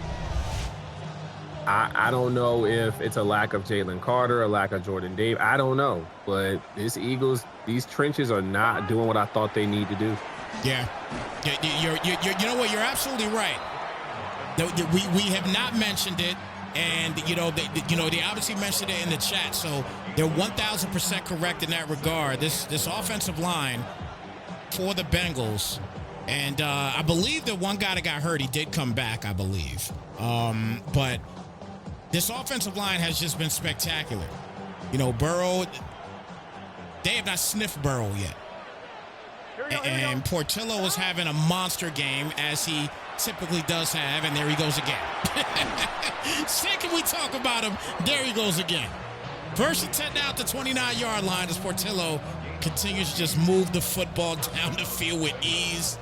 I don't know if it's a lack of Jalen Carter, a lack of Jordan Dave. I don't know. But this Eagles, these trenches are not doing what I thought they need to do. Yeah. You know what? You're absolutely right. We have not mentioned it. And, they obviously mentioned it in the chat. So they're 1,000% correct in that regard. This offensive line for the Bengals. And I believe the one guy that got hurt, he did come back, I believe. But this offensive line has just been spectacular. Burrow, they have not sniffed Burrow yet. And Portillo is having a monster game, as he typically does have, and there he goes again. Second we talk about him, there he goes again. First and 10 out the 29-yard line as Portillo continues to just move the football down the field with ease.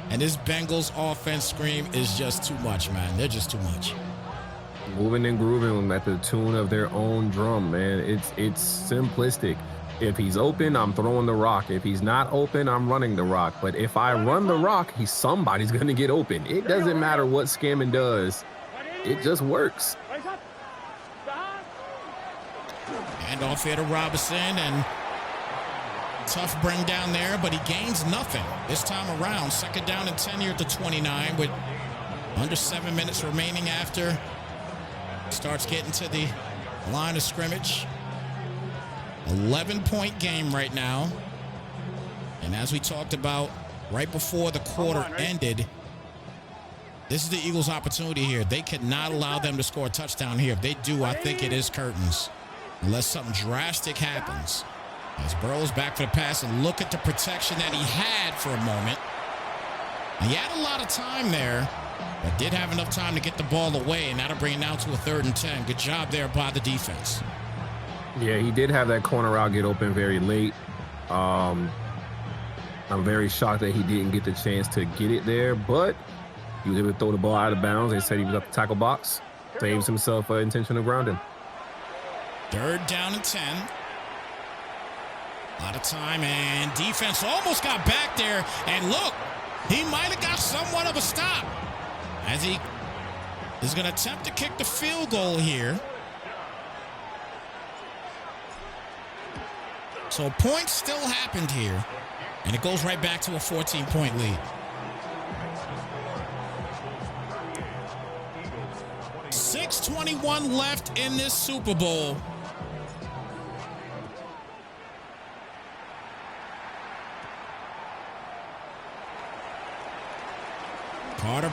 And this Bengals offense Scream is just too much, man. They're just too much. Moving and grooving at the tune of their own drum, man. It's simplistic. If he's open, I'm throwing the rock. If he's not open, I'm running the rock. But if I run the rock, somebody's going to get open. It doesn't matter what Scammon does. It just works. And off here to Robinson, and tough bring down there, but he gains nothing this time around. Second down and 10 here at the 29 with under 7 minutes remaining after. Starts getting to the line of scrimmage. 11-point game right now. And as we talked about right before the quarter ended, this is the Eagles' opportunity here. They cannot allow them to score a touchdown here. If they do, I think it is curtains. Unless something drastic happens. As Burrow's back for the pass, and look at the protection that he had for a moment. He had a lot of time there, but did have enough time to get the ball away, and that'll bring it down to a 3rd and 10. Good job there by the defense. Yeah, he did have that corner route get open very late. I'm very shocked that he didn't get the chance to get it there, but he was able to throw the ball out of bounds. They said he was up the tackle box. Saves himself an intentional grounding. 3rd down and 10. A lot of time, and defense almost got back there. And look, he might have got somewhat of a stop, as he is going to attempt to kick the field goal here. So points still happened here, and it goes right back to a 14-point lead. 6:21 left in this Super Bowl.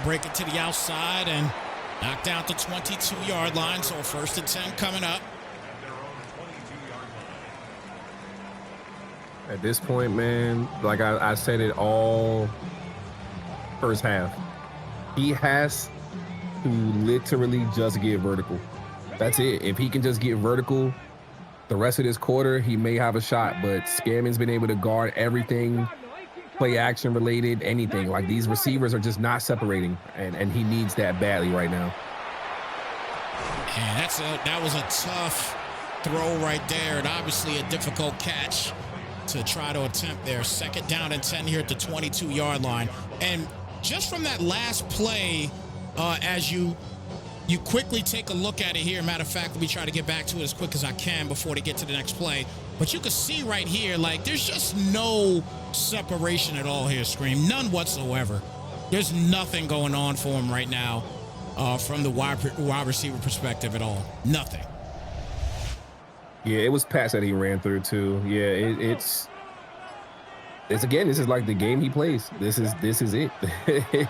break it to the outside and knock down the 22-yard line. So 1st and 10 coming up. At this point, man, like I said it all first half, he has to literally just get vertical. That's it. If he can just get vertical the rest of this quarter, he may have a shot. But Scammond's been able to guard everything, play action related, anything. Like, these receivers are just not separating, and he needs that badly right now. And that was a tough throw right there, and obviously a difficult catch to try to attempt there. 2nd down and 10 here at the 22-yard line. And just from that last play, as you quickly take a look at it here. Matter of fact, let me try to get back to it as quick as I can before they get to the next play. But you can see right here, like, there's just no separation at all here, Scream. None whatsoever. There's nothing going on for him right now from the wide receiver perspective at all. Nothing. Yeah, it was pass that he ran through too. Yeah, it's again, this is like the game he plays. This is it.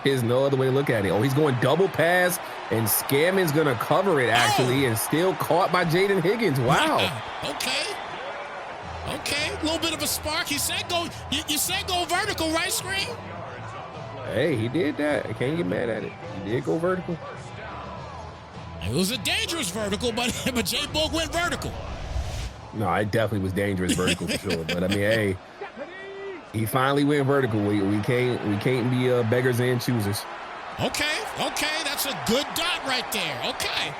There's no other way to look at it. Oh, he's going double pass, and Scammond's gonna cover it actually, and still caught by Jaden Higgins. Wow. Okay, a little bit of a spark. He said go. You said go vertical, right, Scream? Hey, he did that. I can't get mad at it. He did go vertical. It was a dangerous vertical, but J Book went vertical. No, it definitely was dangerous vertical for sure. But I mean, hey, he finally went vertical. We can't be beggars and choosers. Okay, that's a good dot right there. Okay.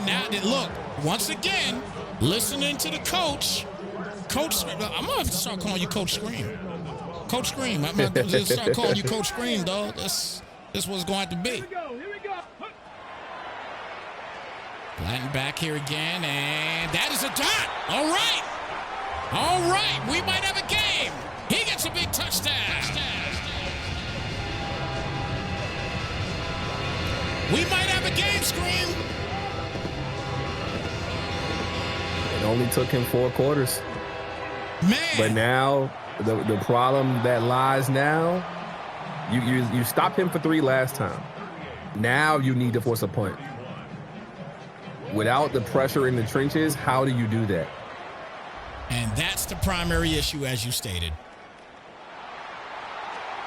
Now look, once again, listening to the coach. I'm gonna have to start calling you Coach Scream. Coach Scream. I'm gonna have to start calling you Coach Scream, dog. This what's going to be. Latin back here again, and that is a dot. All right. We might have a game. He gets a big touchdown. We might have a game, Scream. It only took him 4 quarters. Man. But now, the problem that lies now, you stopped him for 3 last time. Now you need to force a punt. Without the pressure in the trenches, how do you do that? And that's the primary issue, as you stated.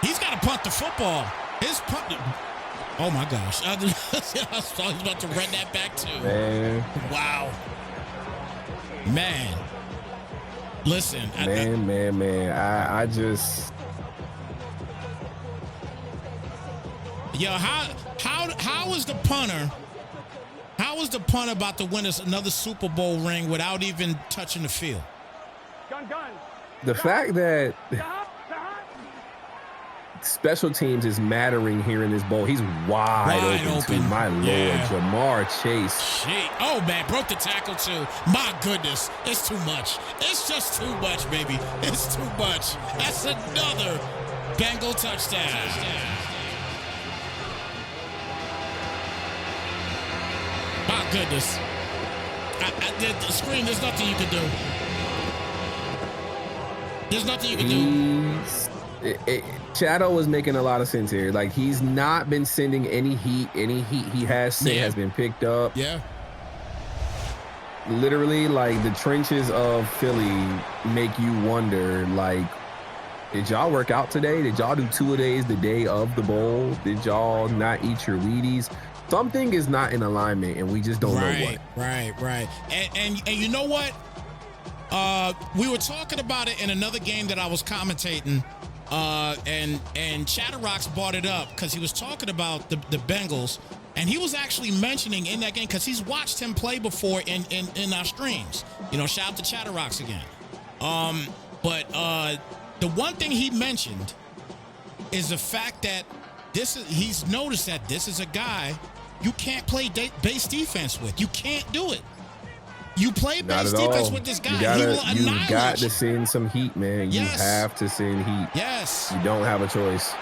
He's got to punt the football. His punt. Oh my gosh! I thought he was about to run that back too. Man. Wow. Man. Listen. Man. I just. Yo, how is the punter? How is the punter about to win us another Super Bowl ring without even touching the field? Gun. The fact that special teams is mattering here in this bowl. He's wide open too. My Lord, Jamar Chase. Shit. Oh, man, broke the tackle too. My goodness, it's too much. It's just too much, baby. It's too much. That's another Bengal touchdown. My goodness. The Scream, there's nothing you can do. There's nothing you can do. Shadow was making a lot of sense here. Like, he's not been sending any heat. Any heat he has sent has been picked up. Yeah. Literally, like, the trenches of Philly make you wonder, like, did y'all work out today? Did y'all do 2-a-days the day of the bowl? Did y'all not eat your Wheaties? Something is not in alignment, and we just don't know what. Right. And you know what? We were talking about it in another game that I was commentating, and Chatterbox brought it up because he was talking about the Bengals, and he was actually mentioning in that game because he's watched him play before in our streams. You know, shout out to Chatterbox again. But the one thing he mentioned is the fact that he's noticed that this is a guy you can't play base defense with. You can't do it. You play base defense with this guy. He will annihilate you. You got to send some heat, man. You have to send heat. Yes. You don't have a choice.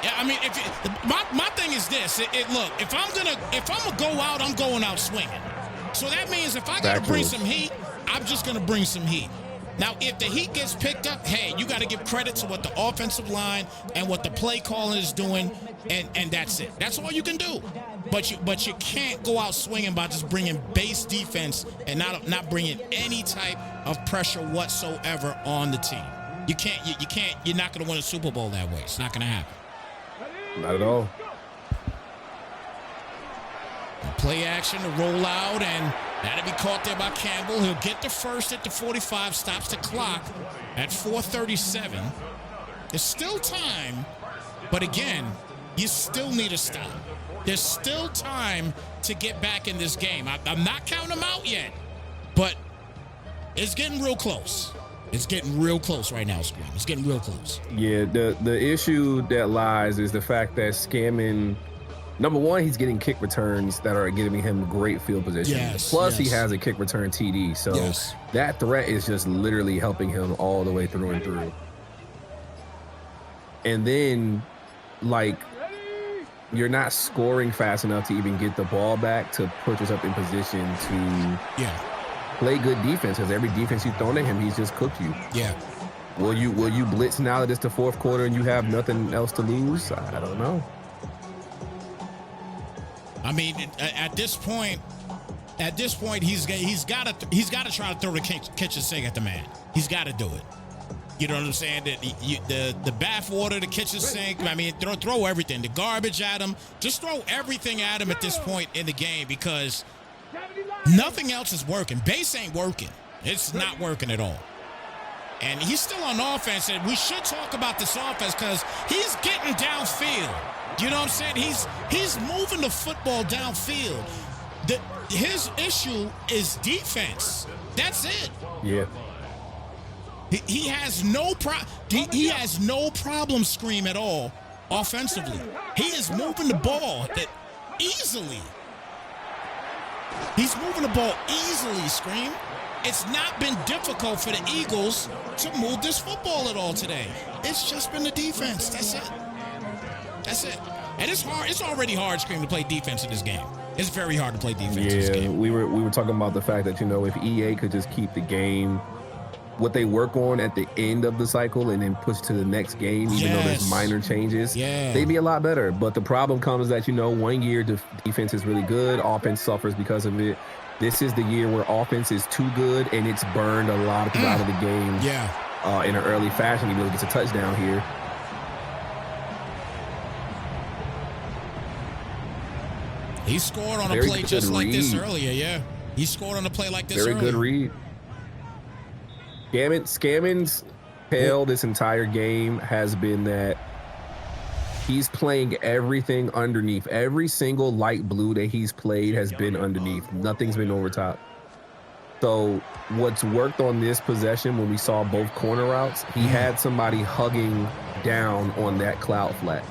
Yeah, I mean, my thing is this. Look, if I'm gonna go out, I'm going out swinging. So that means if I gotta bring some heat, I'm just gonna bring some heat. Now, if the heat gets picked up, hey, you got to give credit to what the offensive line and what the play calling is doing, and that's it. That's all you can do. But you can't go out swinging by just bringing base defense and not bringing any type of pressure whatsoever on the team. You can't. You're not going to win a Super Bowl that way. It's not going to happen. Not at all. Play action to roll out, and that'll be caught there by Campbell. He'll get the first at the 45, stops the clock at 4:37. There's still time, but again, you still need a stop. There's still time to get back in this game. I'm not counting them out yet, but it's getting real close. It's getting real close right now, Scream. It's getting real close. Yeah, the issue that lies is the fact that Scammon, number one, he's getting kick returns that are giving him great field position. Plus, he has a kick return TD. So that threat is just literally helping him all the way through and through. And then, like, you're not scoring fast enough to even get the ball back to put yourself in position to play good defense, because every defense you've thrown at him, he's just cooked you. Yeah. Will you blitz now that it's the fourth quarter and you have nothing else to lose? I don't know. I mean, at this point, he's got to try to throw the kitchen sink at the man. He's got to do it. You know what I'm saying? The bath water, the kitchen sink. I mean, throw everything. The garbage at him. Just throw everything at him at this point in the game, because nothing else is working. Base ain't working. It's not working at all. And he's still on offense, and we should talk about this offense because he's getting downfield. You know what I'm saying? He's moving the football downfield. His issue is defense. That's it. Yeah. He has no problem, Scream, at all offensively. He is moving the ball easily. He's moving the ball easily, Scream. It's not been difficult for the Eagles to move this football at all today. It's just been the defense. That's it. That's it. And it's hard. It's already hard, Scream, to play defense in this game. It's very hard to play defense in this game. We were talking about the fact that, if EA could just keep the game, what they work on at the end of the cycle, and then push to the next game, even though there's minor changes, they'd be a lot better. But the problem comes that, 1 year defense is really good, offense suffers because of it. This is the year where offense is too good, and it's burned a lot of people out of the game in an early fashion. He really gets a touchdown here. He scored on a play just like this earlier, He scored on a play like this earlier. Very good read. Scammon's tale this entire game has been that he's playing everything underneath. Every single light blue that he's played has been underneath. Nothing's been over top. So what's worked on this possession, when we saw both corner routes, he had somebody hugging down on that cloud flat.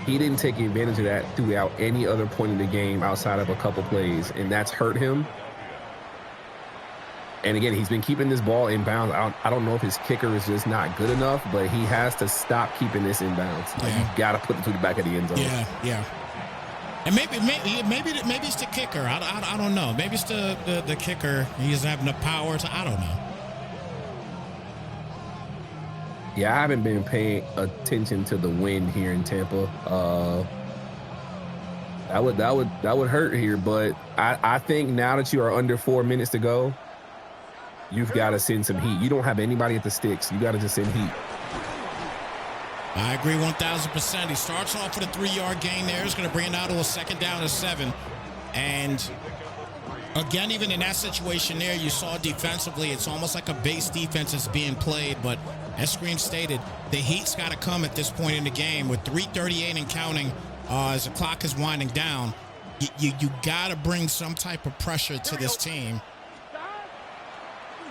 He didn't take advantage of that throughout any other point in the game outside of a couple plays, and that's hurt him. And again, he's been keeping this ball in bounds. I don't know if his kicker is just not good enough, but he has to stop keeping this in bounds. Like, you got to put it to the back of the end zone. Yeah. And maybe it's the kicker. I don't know. Maybe it's the kicker. He doesn't have enough power to. I don't know. Yeah, I haven't been paying attention to the wind here in Tampa. That would hurt here, but I think now that you are under 4 minutes to go, you've got to send some heat. You don't have anybody at the sticks. You got to just send heat. I agree 1,000%. He starts off with a 3-yard gain there. He's going to bring it out to a 2nd down and 7. And again, even in that situation there, you saw defensively, it's almost like a base defense is being played. But as Scream stated, the heat's got to come at this point in the game with 3:38 and counting as the clock is winding down. You got to bring some type of pressure to this team.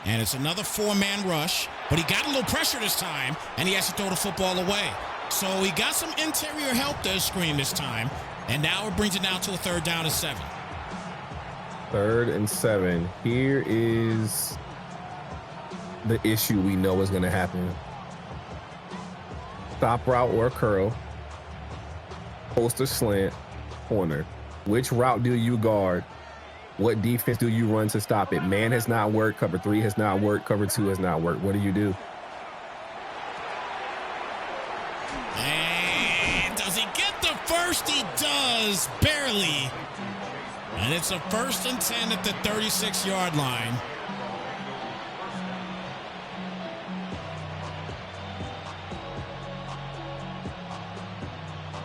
And it's another 4-man rush, but he got a little pressure this time, and he has to throw the football away. So he got some interior help there, Scream, this time, and now it brings it down to a 3rd down and 7. 3rd and 7. Here is the issue we know is going to happen. Stop route or curl, post or slant, corner. Which route do you guard What defense do you run to stop it? Man has not worked. Cover 3 has not worked. Cover 2 has not worked. What do you do? And does he get the first? He does, barely. And it's a 1st and 10 at the 36-yard line.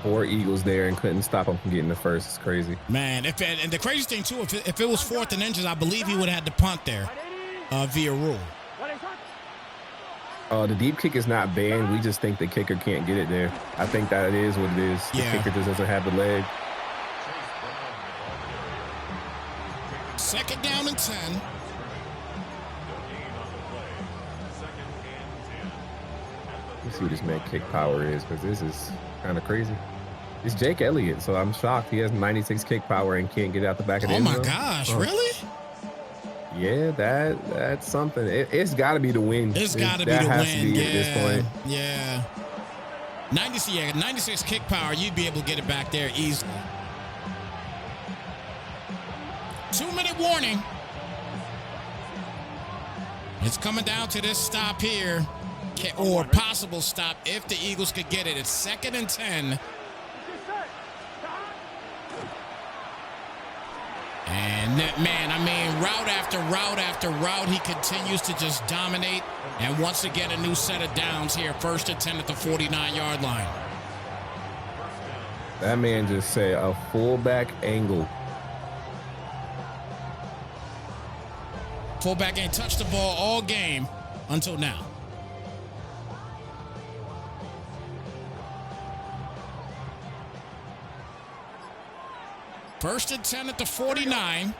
Four Eagles there and couldn't stop him from getting the first. It's crazy. Man, and the crazy thing, too, if it was 4th and inches, I believe he would have had to punt there via rule. The deep kick is not banned. We just think the kicker can't get it there. I think that it is what it is. The kicker just doesn't have the leg. 2nd down and 10. Let's see what this man kick power is, because this is kind of crazy. It's Jake Elliott, so I'm shocked. He has 96 kick power and can't get out the back of the end zone. Oh my gosh, really? Yeah, that's something. It's got to be the win. It's got to be the win. That has to be at this point. Yeah. 96 kick power, you'd be able to get it back there easily. 2-minute warning. It's coming down to this stop here, or possible stop if the Eagles could get it. It's 2nd and 10. And man, I mean, route after route after route, he continues to just dominate. And once again, a new set of downs here. 1st and 10 at the 49-yard line. That man just said a fullback angle. Fullback ain't touched the ball all game until now. First and 10 at the 49.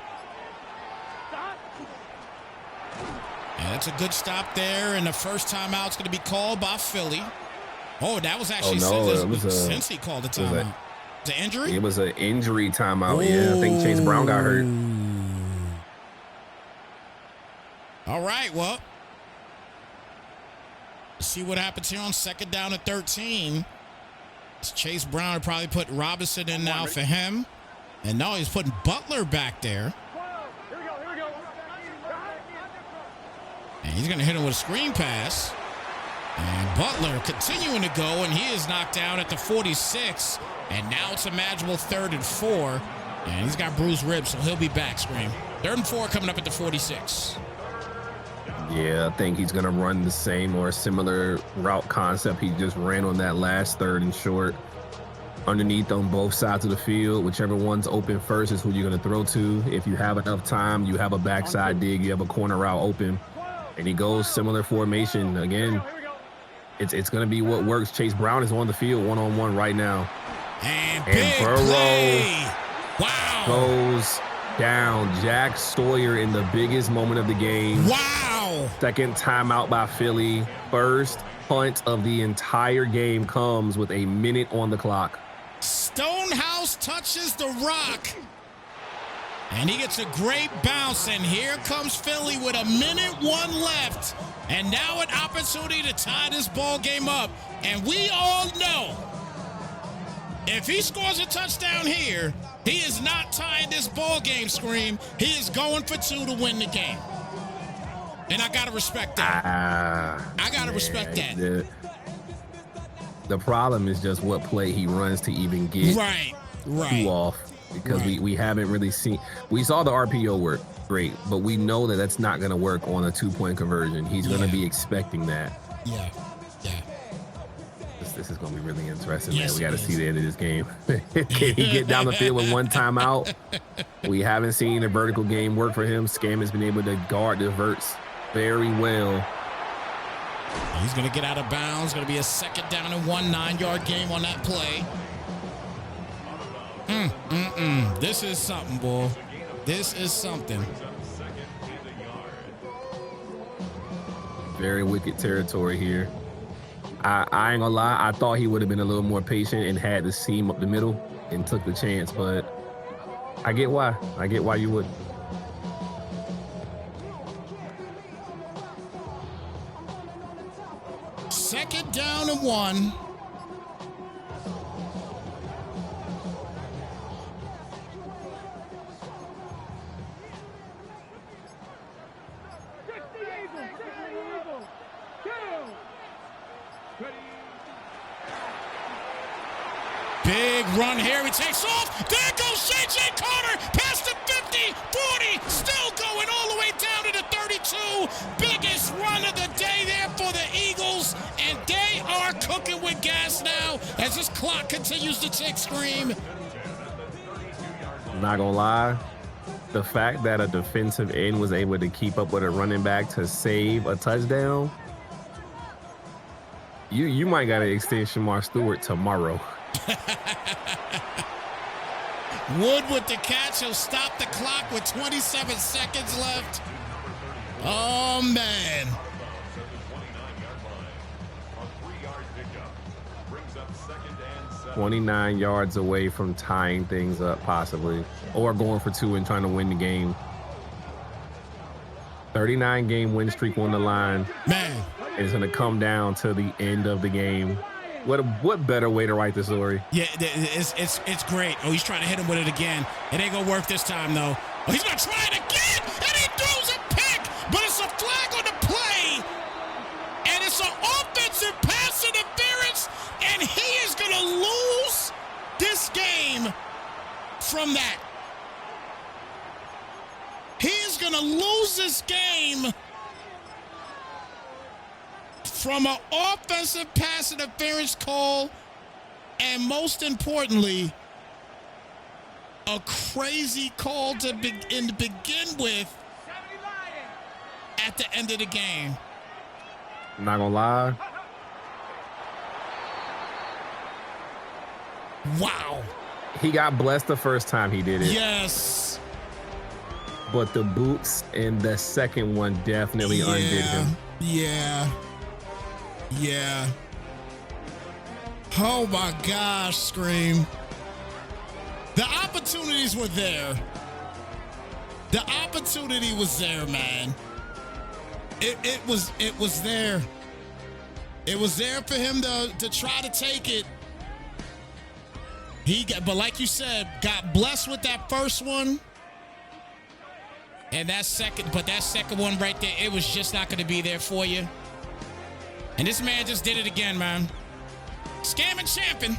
And that's a good stop there. And the first timeout's going to be called by Philly. Oh, that was actually since he called the timeout. Was it injury? It was an injury timeout. Ooh. Yeah, I think Chase Brown got hurt. All right, well, let's see what happens here on 2nd down and 13. Chase Brown would probably put Robinson in now for him. And now he's putting Butler back there. Here we go. And he's going to hit him with a screen pass. And Butler continuing to go, and he is knocked down at the 46. And now it's a manageable 3rd and 4. And he's got bruised ribs, so he'll be back, Scream. 3rd and 4 coming up at the 46. Yeah, I think he's going to run the same or a similar route concept he just ran on that last 3rd and short. Underneath on both sides of the field, whichever one's open first is who you're going to throw to. If you have enough time, you have a backside dig, you have a corner route open, and he goes similar formation. Again, it's going to be what works. Chase Brown is on the field one-on-one right now. And big Burrow play. Wow. Goes down. Jack Stoyer in the biggest moment of the game. Wow. 2nd timeout by Philly. First punt of the entire game comes with a minute on the clock. Stonehouse touches the rock. And he gets a great bounce. And here comes Philly with 1:01 left. And now an opportunity to tie this ball game up. And we all know if he scores a touchdown here, he is not tying this ball game, Scream. He is going for 2 to win the game. And I got to respect that. I got to respect that. The problem is just what play he runs to even get two off. Because we haven't really seen. We saw the RPO work. Great. But we know that that's not going to work on a 2-point conversion. He's going to be expecting that. Yeah. This is going to be really interesting, man. We got to see the end of this game. Can he get down the field with one timeout? We haven't seen a vertical game work for him. Scam has been able to guard the verts very well. He's going to get out of bounds. Going to be a 2nd down and 1 9-yard game on that play. This is something, boy. This is something. Very wicked territory here. I ain't gonna lie. I thought he would have been a little more patient and had the seam up the middle and took the chance, but I get why. I get why you would. Second down and 1. run here. He takes off. There goes J.J. Carter. Past the 50, 40. Still going all the way down to the 32. Biggest run of the day there for the Eagles. And they are cooking with gas now as this clock continues to tick, Scream. Not gonna lie, the fact that a defensive end was able to keep up with a running back to save a touchdown, you might gotta extend Shamar Stewart tomorrow. Wood with the catch. He'll stop the clock with 27 seconds left. Oh, man. 29 yards away from tying things up, possibly, or going for 2 and trying to win the game. 39-game win streak on the line. Man. It's going to come down to the end of the game. What better way to write the story? Yeah, it's great. Oh, he's trying to hit him with it again. It ain't going to work this time, though. Oh, he's going to try it again, and he throws a pick, but it's a flag on the play, and it's an offensive pass interference, and he is going to lose this game from that. He is going to lose this game from an offensive pass interference call, and most importantly, a crazy call to begin with at the end of the game. I'm not gonna lie. Wow. He got blessed the first time he did it. Yes. But the boots in the second one definitely undid him. Yeah. Yeah. Oh my gosh, Scream. The opportunities were there. The opportunity was there, man. It was there. It was there for him to try to take it. But like you said, got blessed with that first one. And that second one right there, it was just not going to be there for you. And this man just did it again, man. Scamming champion.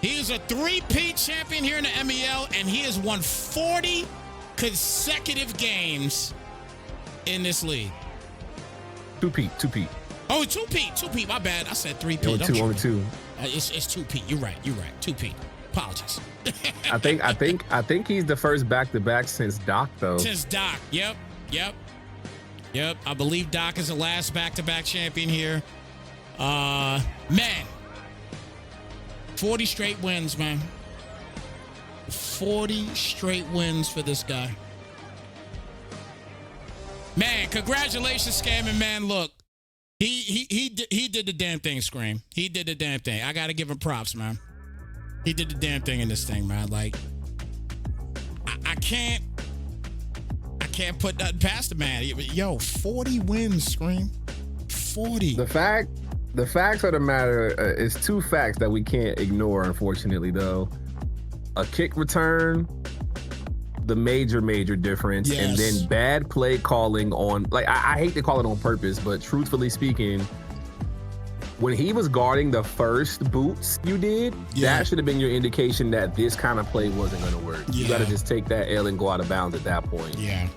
He is a 3-peat champion here in the MEL, and he has won 40 consecutive games in this league. 2-peat. Oh, 2-peat. My bad. I said 3-peat. Only two. It's 2-peat. You're right. 2-peat. Apologies. I think he's the first back-to-back since Doc, though. Since Doc. Yep. I believe Doc is the last back-to-back champion here. Man. 40 straight wins, man. 40 straight wins for this guy. Man, congratulations, Scamming Man. Look, he did the damn thing, Scream. He did the damn thing. I gotta give him props, man. He did the damn thing in this thing, man. Like, I can't put nothing past the man. Yo, 40 wins, Scream. 40. The facts of the matter is 2 facts that we can't ignore, unfortunately, though. A kick return, the major difference, yes. And then bad play calling on, like, I hate to call it on purpose, but truthfully speaking, when he was guarding the first boots you did, that should have been your indication that this kind of play wasn't going to work. Yeah. You got to just take that L and go out of bounds at that point. Yeah.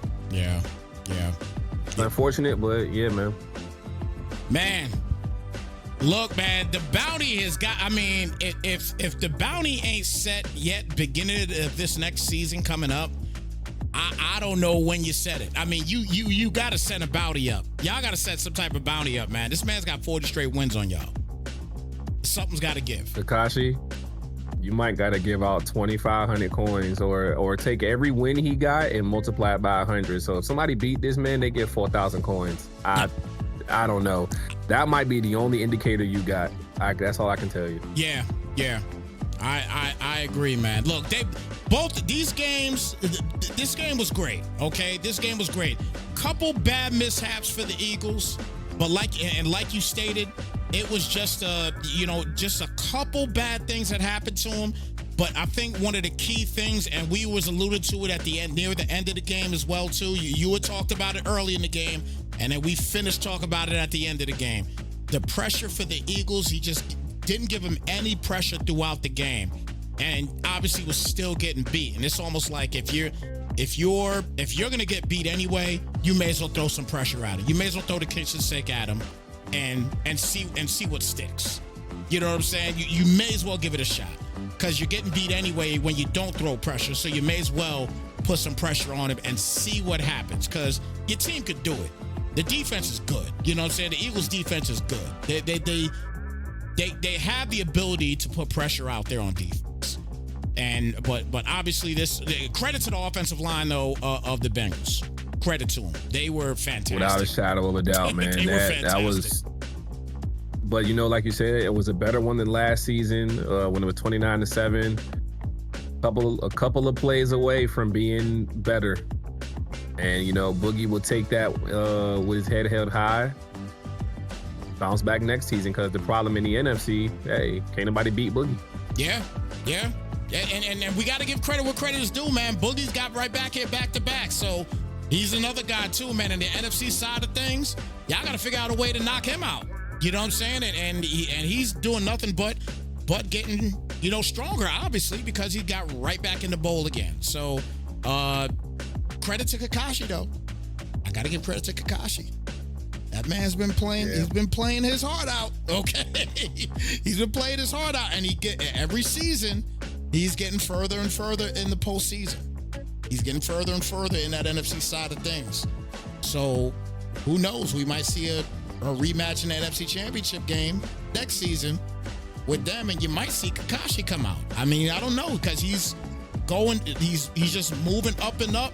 Unfortunate, but yeah, man. Man. Look, man, the bounty has got, I mean, if the bounty ain't set yet, beginning of this next season coming up, I don't know when you set it. I mean, you got to set a bounty up. Y'all got to set some type of bounty up, man. This man's got 40 straight wins on y'all. Something's got to give. Kakashi, you might got to give out 2,500 coins or take every win he got and multiply it by 100. So if somebody beat this man, they get 4,000 coins. I don't know. That might be the only indicator you got. That's all I can tell you. Yeah. I agree, man. Look, both these games, this game was great, okay? This game was great. Couple bad mishaps for the Eagles, but like you stated, it was just a couple bad things that happened to them. But I think one of the key things, and we was alluded to it at the end, near the end of the game as well, too. You had talked about it early in the game, and then we finished talking about it at the end of the game. The pressure for the Eagles, he just didn't give them any pressure throughout the game. and obviously was still getting beat. And it's almost like if you're gonna get beat anyway, you may as well throw some pressure at him. You may as well throw the kitchen sink at him and see what sticks. You know what I'm saying? You may as well give it a shot, because you're getting beat anyway when you don't throw pressure. So you may as well put some pressure on him and see what happens, because your team could do it. The defense is good. You know what I'm saying? The Eagles defense is good. They have the ability to put pressure out there on defense. But obviously credit to the offensive line though of the Bengals. Credit to them. They were fantastic. Without a shadow of a doubt, man. They were fantastic. That was. But like you said, it was a better one than last season when it was 29-7. A couple of plays away from being better, and Boogie will take that with his head held high, bounce back next season. Because the problem in the NFC, hey, can't nobody beat Boogie. Yeah. And we got to give credit where credit is due, man. Boogie's got right back here back to back, so he's another guy too, man. In the NFC side of things, y'all got to figure out a way to knock him out. You know what I'm saying? And he's doing nothing but getting, stronger, obviously, because he got right back in the bowl again. So, credit to Kakashi, though. I got to give credit to Kakashi. That man's been playing. Yeah. He's been playing his heart out. Okay. He's been playing his heart out. And every season, he's getting further and further in the postseason. He's getting further and further in that NFC side of things. So, who knows? We might see a rematch in the NFC Championship game next season with them, and you might see Kakashi come out. I mean, I don't know, because he's just moving up and up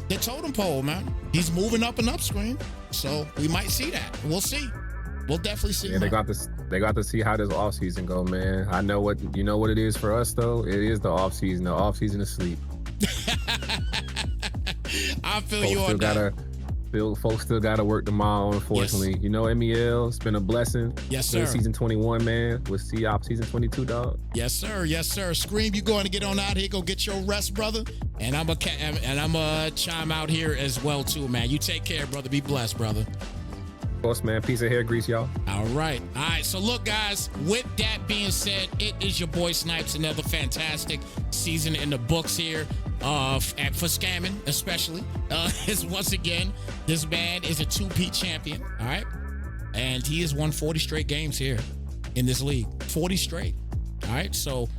the totem pole, man. He's moving up and up, Scream. So we might see that. We'll see. We'll definitely see. Yeah, they got to see how this offseason go, man. I know what it is for us though. It is the offseason. The offseason is sleep. I feel you on that. Folks still got to work tomorrow, unfortunately. Yes. MEL, it's been a blessing. Yes, sir. Season 21, man. We'll see y'all season 22, dog. Yes, sir. Yes, sir. Scream, you going to get on out here. Go get your rest, brother. And I'm a chime out here as well, too, man. You take care, brother. Be blessed, brother. Of course, man. Piece of hair grease, y'all. All right. So, look, guys, with that being said, it is your boy Snypz. Another fantastic season in the books here. For scamming, especially. Once again, this man is a 2-peat champion, all right? And he has won 40 straight games here in this league. 40 straight, all right? So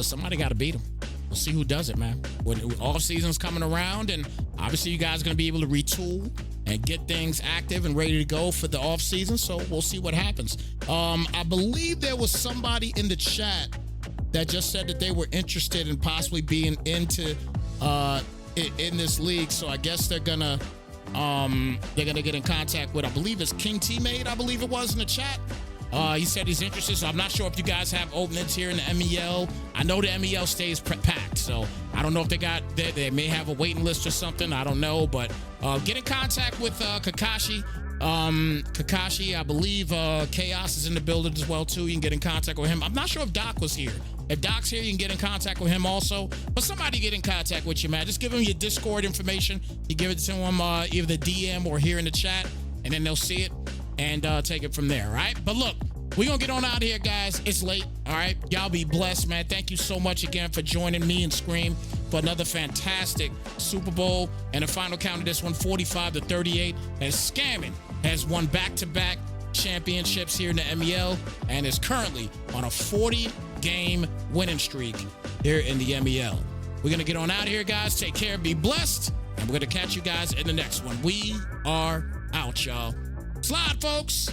somebody got to beat him. We'll see who does it, man. When off season's coming around, and obviously you guys are going to be able to retool and get things active and ready to go for the off season. So we'll see what happens. I believe there was somebody in the chat that just said that they were interested in possibly being into in this league. So I guess they're gonna get in contact with, I believe it's King Teammate, I believe it was, in the chat. He said he's interested, so I'm not sure if you guys have openings here in the MEL. I know the MEL stays packed, so I don't know if they may have a waiting list or something. I don't know, but get in contact with Kakashi. Kakashi, I believe Chaos is in the building as well too. You can get in contact with him. I'm not sure if Doc was here. If Doc's here, you can get in contact with him also. But somebody get in contact with you, man. Just give him your Discord information. You give it to him either the DM or here in the chat, and then they'll see it and take it from there, all right? But look, we're going to get on out of here, guys. It's late, all right? Y'all be blessed, man. Thank you so much again for joining me and Scream for another fantastic Super Bowl. And the final count of this one, 45-38, as Scamming has won back-to-back championships here in the MEL and is currently on a 40-game winning streak here in the MEL. We're going to get on out of here, guys. Take care. Be blessed. And we're going to catch you guys in the next one. We are out, y'all. Slide, folks.